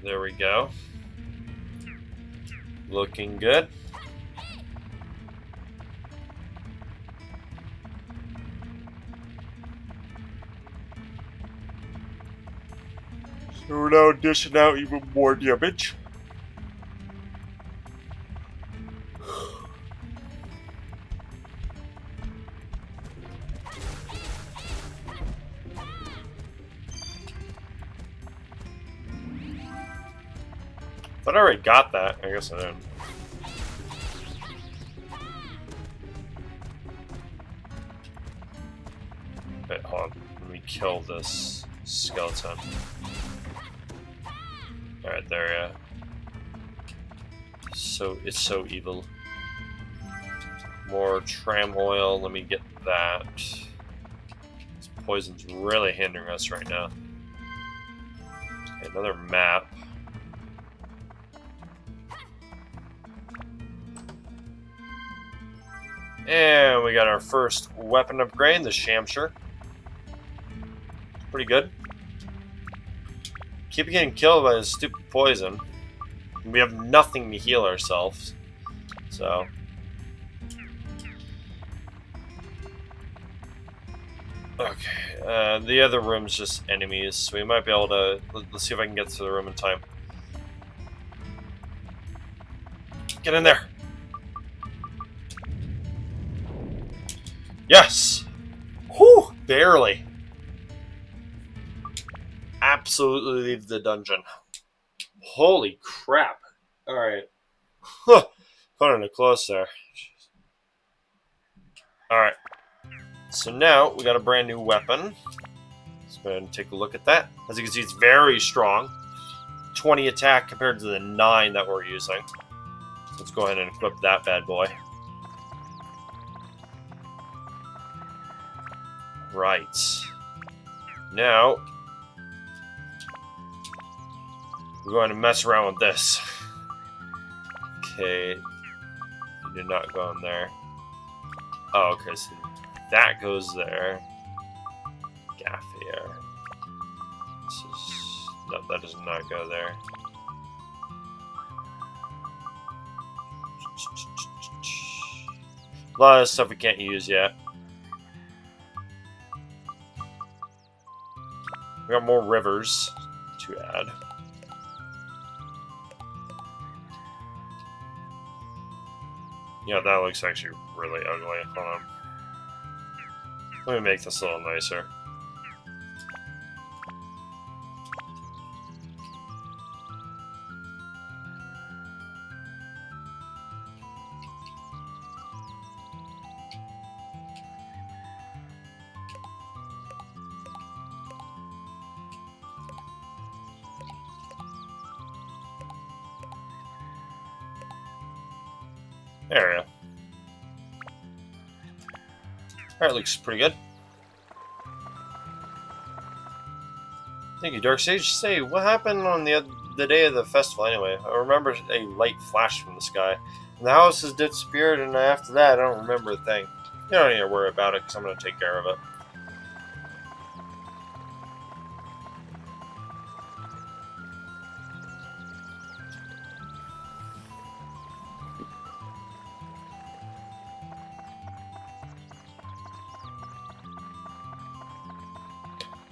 There we go. Looking good. So we're now dishing out even more damage. Thought I already got that. I guess I didn't. Wait, hold on. Let me kill this skeleton. Alright, there, yeah. So, it's so evil. More tram oil. Let me get that. This poison's really hindering us right now. Okay, another map. And we got our first weapon upgrade, the Shamshire. Pretty good. Keep getting killed by this stupid poison. We have nothing to heal ourselves. So. Okay. The other room's just enemies, so we might be able to. Let's see if I can get to the room in time. Get in there! Yes! Whew! Barely. Absolutely leave the dungeon. Holy crap. Alright. Huh. Put it close there. Alright. So now we got a brand new weapon. Let's go ahead and take a look at that. As you can see, it's very strong. 20 attack compared to the 9 that we're using. Let's go ahead and equip that bad boy. Right. Now, we're going to mess around with this. Okay. You did not go in there. Oh, okay, so that goes there. Gaff here. This is... No, that does not go there. A lot of stuff we can't use yet. We got more rivers to add. Yeah, that looks actually really ugly. Hold on. Let me make this a little nicer. There we go. Alright, looks pretty good. Thank you, Dark Sage. Say, what happened on the day of the festival anyway? I remember a light flash from the sky. And the house has disappeared, and after that, I don't remember a thing. You don't need to worry about it, because I'm going to take care of it.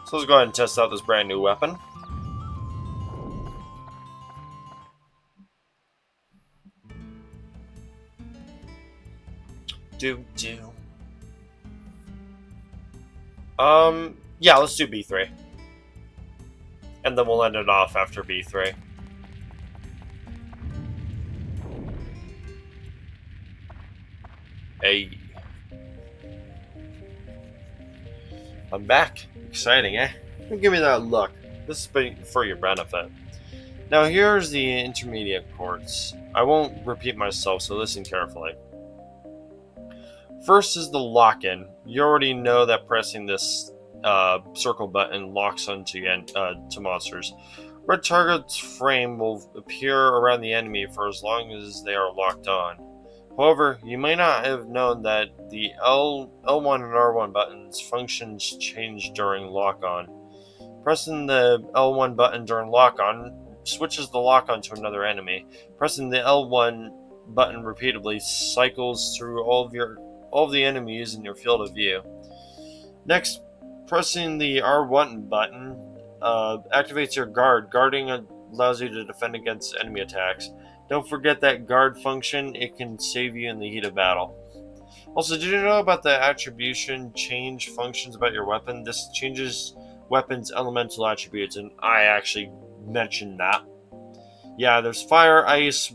So let's go ahead and test out this brand new weapon. Yeah, let's do B3. And then we'll end it off after B3. Hey. I'm back. Exciting, eh? Give me that look. This is for your benefit. Now here's the intermediate chords. I won't repeat myself, so listen carefully. First is the lock-in. You already know that pressing this circle button locks onto to monsters. Red target's frame will appear around the enemy for as long as they are locked on. However, you may not have known that the L1 and R1 buttons functions change during lock-on. Pressing the L1 button during lock-on switches the lock-on to another enemy. Pressing the L1 button repeatedly cycles through all of the enemies in your field of view. Next, pressing the R1 button activates your guard. Guarding allows you to defend against enemy attacks. Don't forget that guard function, it can save you in the heat of battle. Also, did you know about the attribution change functions about your weapon? This changes weapons' elemental attributes, and I actually mentioned that. Yeah, there's fire, ice,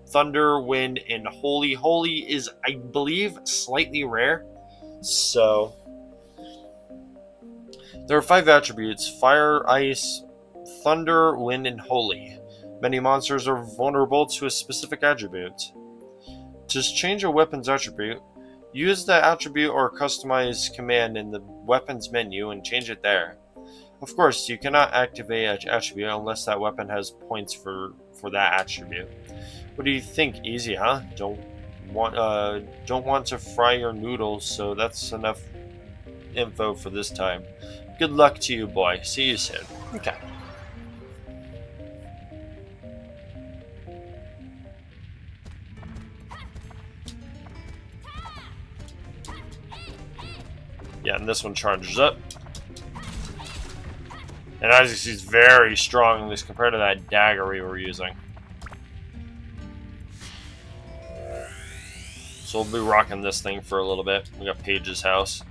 thunder, wind, and holy. Holy is, I believe, slightly rare. So, there are 5 attributes: fire, ice, thunder, wind, and holy. Many monsters are vulnerable to a specific attribute. To change a weapon's attribute, use the attribute or customize command in the weapons menu and change it there. Of course, you cannot activate an attribute unless that weapon has points for that attribute. What do you think? Easy, huh? Don't want to fry your noodles, so that's enough info for this time. Good luck to you, boy. See you soon. Okay. Yeah, and this one charges up. And as you see, it's very strong, at least compared to that dagger we were using. So we'll be rocking this thing for a little bit. We got Paige's house.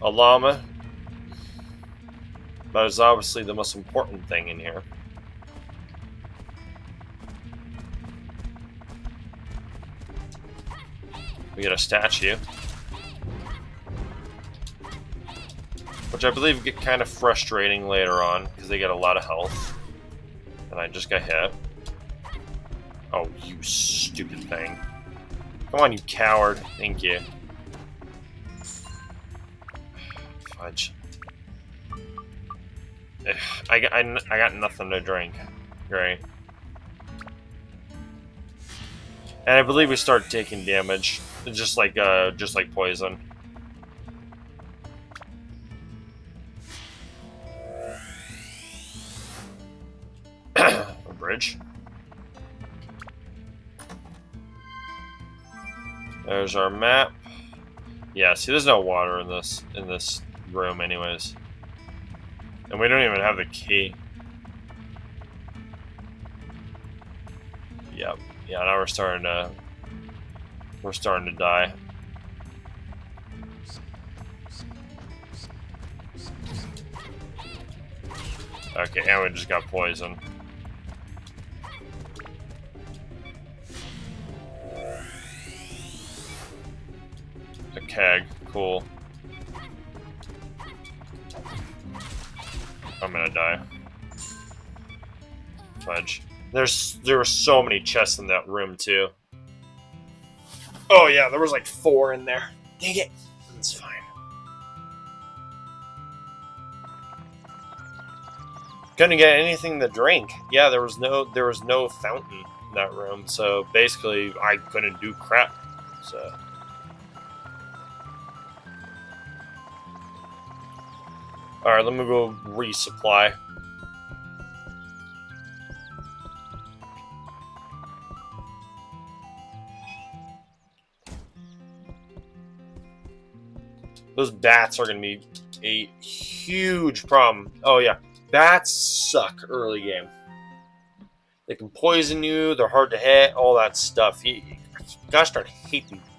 A llama. That is obviously the most important thing in here. We get a statue. Which I believe get kind of frustrating later on, because they get a lot of health. And I just got hit. Oh, you stupid thing. Come on, you coward. Thank you. Fudge. Ugh, I got nothing to drink. Great. And I believe we start taking damage. Just like poison. A bridge. There's our map. Yeah, see, there's no water in this room, anyways, and we don't even have the key. Yep. Yeah. Now we're starting to die. Okay, and we just got poisoned. A keg, cool. I'm gonna die. Fudge. There were so many chests in that room too. Oh yeah, there was like 4 in there. Dang it. It's fine. Couldn't get anything to drink. Yeah, there was no fountain in that room, so basically I couldn't do crap. So alright, let me go resupply. Those bats are going to be a huge problem. Oh yeah, bats suck early game. They can poison you, they're hard to hit, all that stuff. Gosh darn,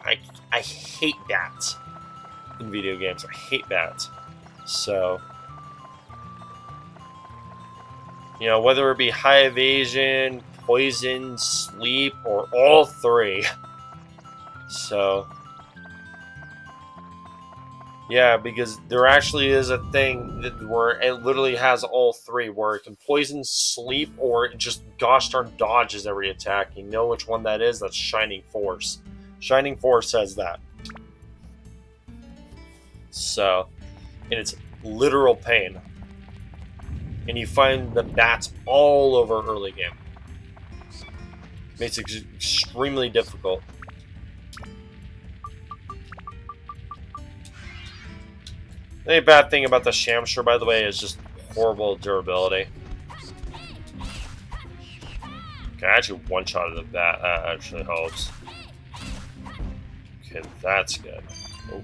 I hate bats in video games. I hate bats. So, you know, whether it be high evasion, poison, sleep, or all 3. So, yeah, because there actually is a thing where it literally has all 3, where it can poison, sleep, or it just gosh darn dodges every attack. You know which one that is? That's Shining Force. Shining Force says that. So, and it's literal pain. And you find the bats all over early game. Makes it extremely difficult. The only bad thing about the Shamster, by the way, is just horrible durability. Okay, I actually one-shotted the bat. That actually helps. Okay, that's good. Oh,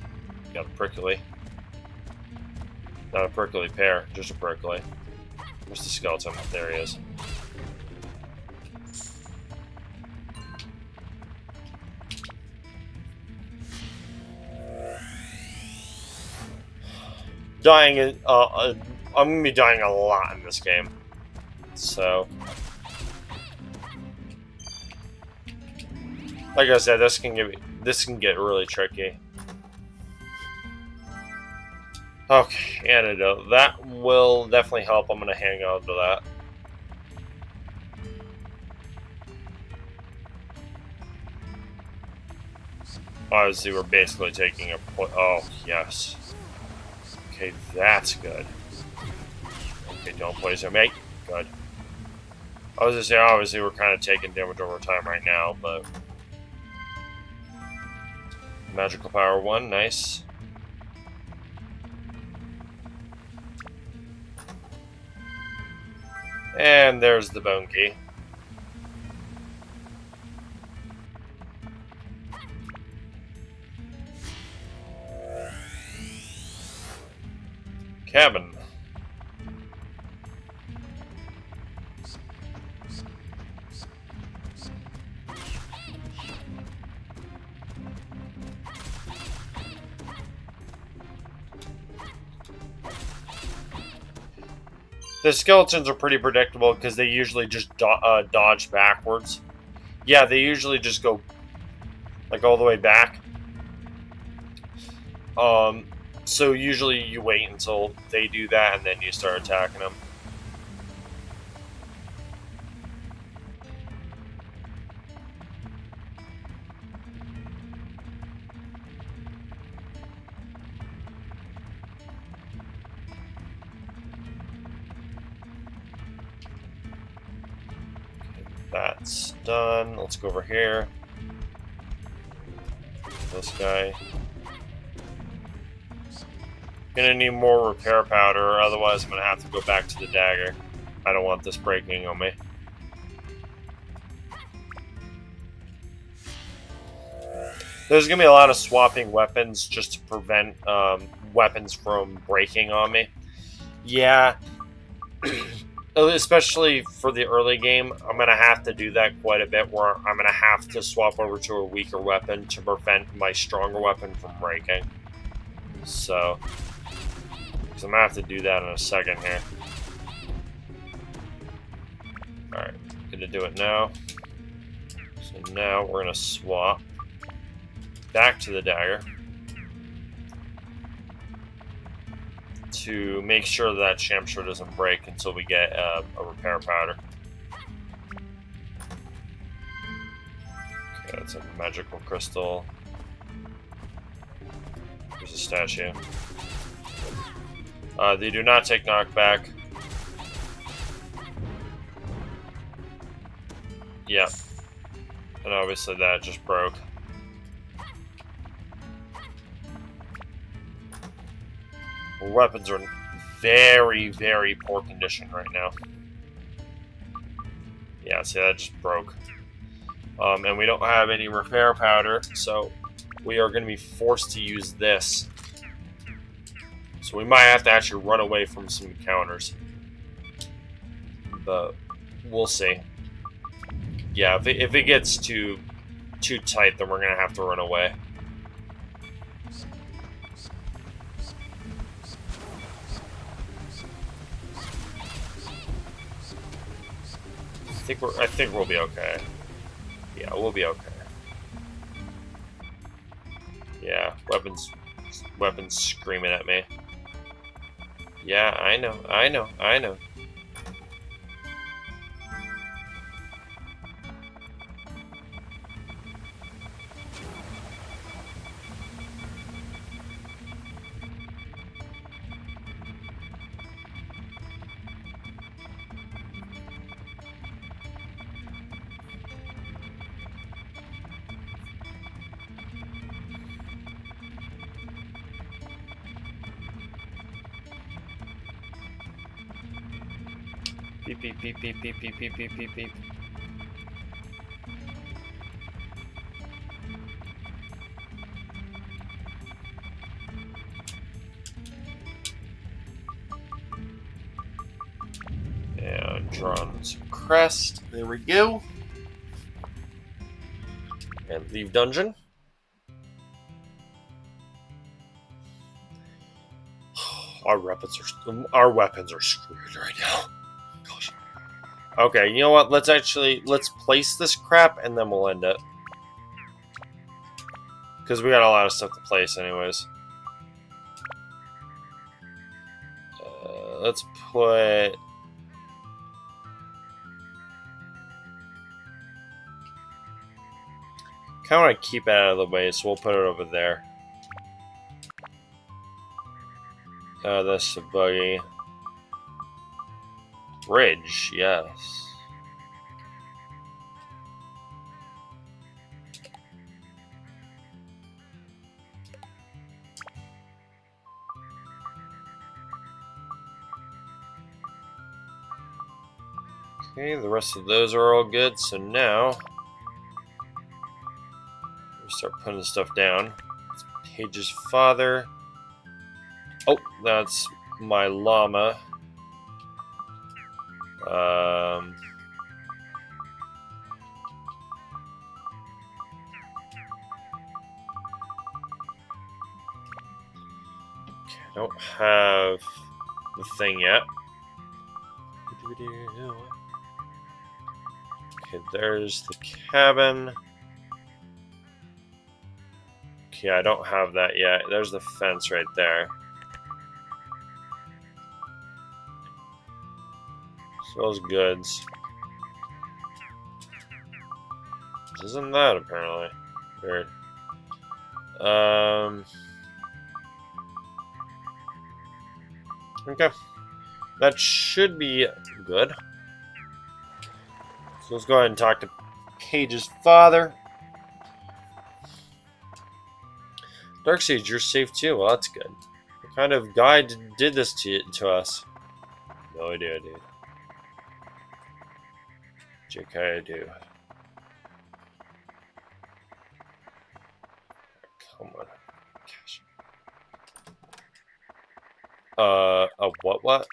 got a prickly. Not a prickly pear, just a prickly. Where's the skeleton? There he is. Dying, I'm gonna be dying a lot in this game. So, like I said, this can get really tricky. Okay, antidote. That will definitely help. I'm gonna hang on to that. Obviously, we're basically taking a point. Oh, yes. Okay, that's good. Okay, don't poison me. Good. I was gonna say, obviously, we're kind of taking damage over time right now, but... Magical Power 1, nice. And there's the bone key. Cabin. The skeletons are pretty predictable because they usually just dodge backwards. Yeah, they usually just go like all the way back. Um, so usually you wait until they do that and then you start attacking them. That's done. Let's go over here. This guy. Gonna need more repair powder, otherwise I'm gonna have to go back to the dagger. I don't want this breaking on me. There's gonna be a lot of swapping weapons just to prevent weapons from breaking on me. Yeah, especially for the early game, I'm gonna have to do that quite a bit. Where I'm gonna have to swap over to a weaker weapon to prevent my stronger weapon from breaking. So, because I'm gonna have to do that in a second here. All right, gonna do it now. So now we're gonna swap back to the dagger to make sure that Shamshire doesn't break until we get a repair powder. Okay, that's a magical crystal. There's a statue. They do not take knockback. Yep. And obviously that just broke. Weapons are in very, very poor condition right now. Yeah, see, that just broke. And we don't have any repair powder, so we are going to be forced to use this. So we might have to actually run away from some encounters. But we'll see. Yeah, if it gets too tight, then we're going to have to run away. I think we'll be okay. Yeah, we'll be okay. Yeah, weapons screaming at me. Yeah, I know. Beep, beep, beep, beep, beep, beep, beep, beep, beep, beep. And drawn some crest. There we go. And leave dungeon. Our weapons are screwed right now. Gosh. Okay, you know what? Let's place this crap and then we'll end it. Because we got a lot of stuff to place anyways. Let's put... kind of want to keep it out of the way, so we'll put it over there. That's a buggy. Bridge, yes. Okay, the rest of those are all good, so now we start putting stuff down. It's Paige's father. Oh, that's my llama. I don't have the thing yet. Okay, there's the cabin. Okay, I don't have that yet. There's the fence right there. Sells goods. Isn't that apparently weird? Okay, that should be good. So let's go ahead and talk to Paige's father. Darkseid, you're safe too. Well, that's good. What kind of guy did this to us? No idea, dude. JK, I do. Come on. Cash. A what?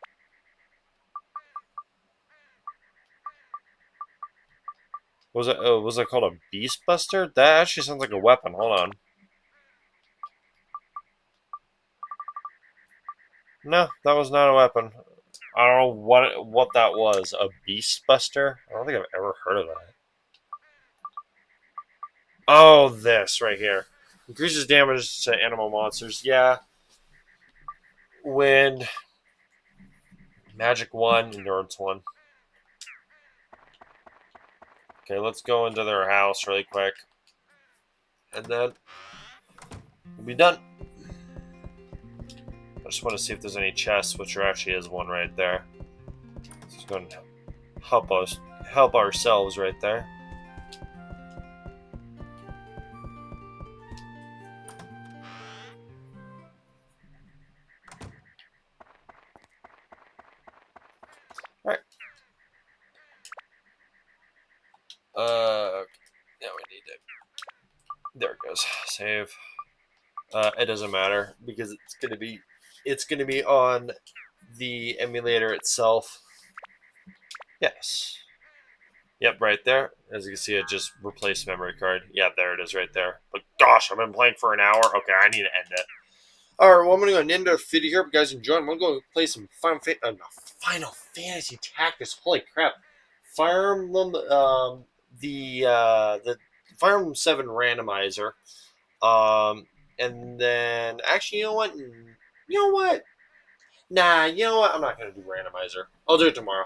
Was it? Was it called a Beast Buster? That actually sounds like a weapon. Hold on. No, that was not a weapon. I don't know what that was. A Beast Buster? I don't think I've ever heard of that. Oh, this right here. Increases damage to animal monsters. Yeah. Wind. Magic 1, Endurance 1. Okay, let's go into their house really quick. And then we'll be done. I just want to see if there's any chests, which there actually is one right there. Just going to help ourselves right there. Alright. Now we need to. There it goes. Save. It doesn't matter because it's gonna be on the emulator itself. Yes. Yep, right there. As you can see, it just replaced memory card. Yeah, there it is right there. But gosh, I've been playing for an hour. Okay, I need to end it. Alright, well, I'm going to end the video here. If you guys enjoyed, I'm going to go play some Final Fantasy Tactics. Holy crap. Fire Emblem, the Fire Emblem 7 randomizer. And then, actually, you know what? Nah, you know what? I'm not going to do randomizer. I'll do it tomorrow.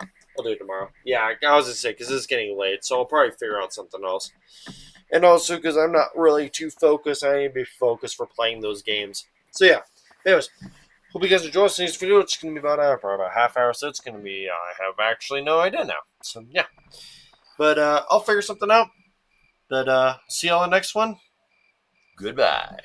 Yeah, I was going to say, because it's getting late, so I'll probably figure out something else. And also, because I'm not really too focused, I need to be focused for playing those games. So, yeah. Anyways, hope you guys enjoyed this video. It's going to be about a half hour, so it's going to be, I have actually no idea now. So, yeah. But, I'll figure something out. But, see y'all in the next one. Goodbye.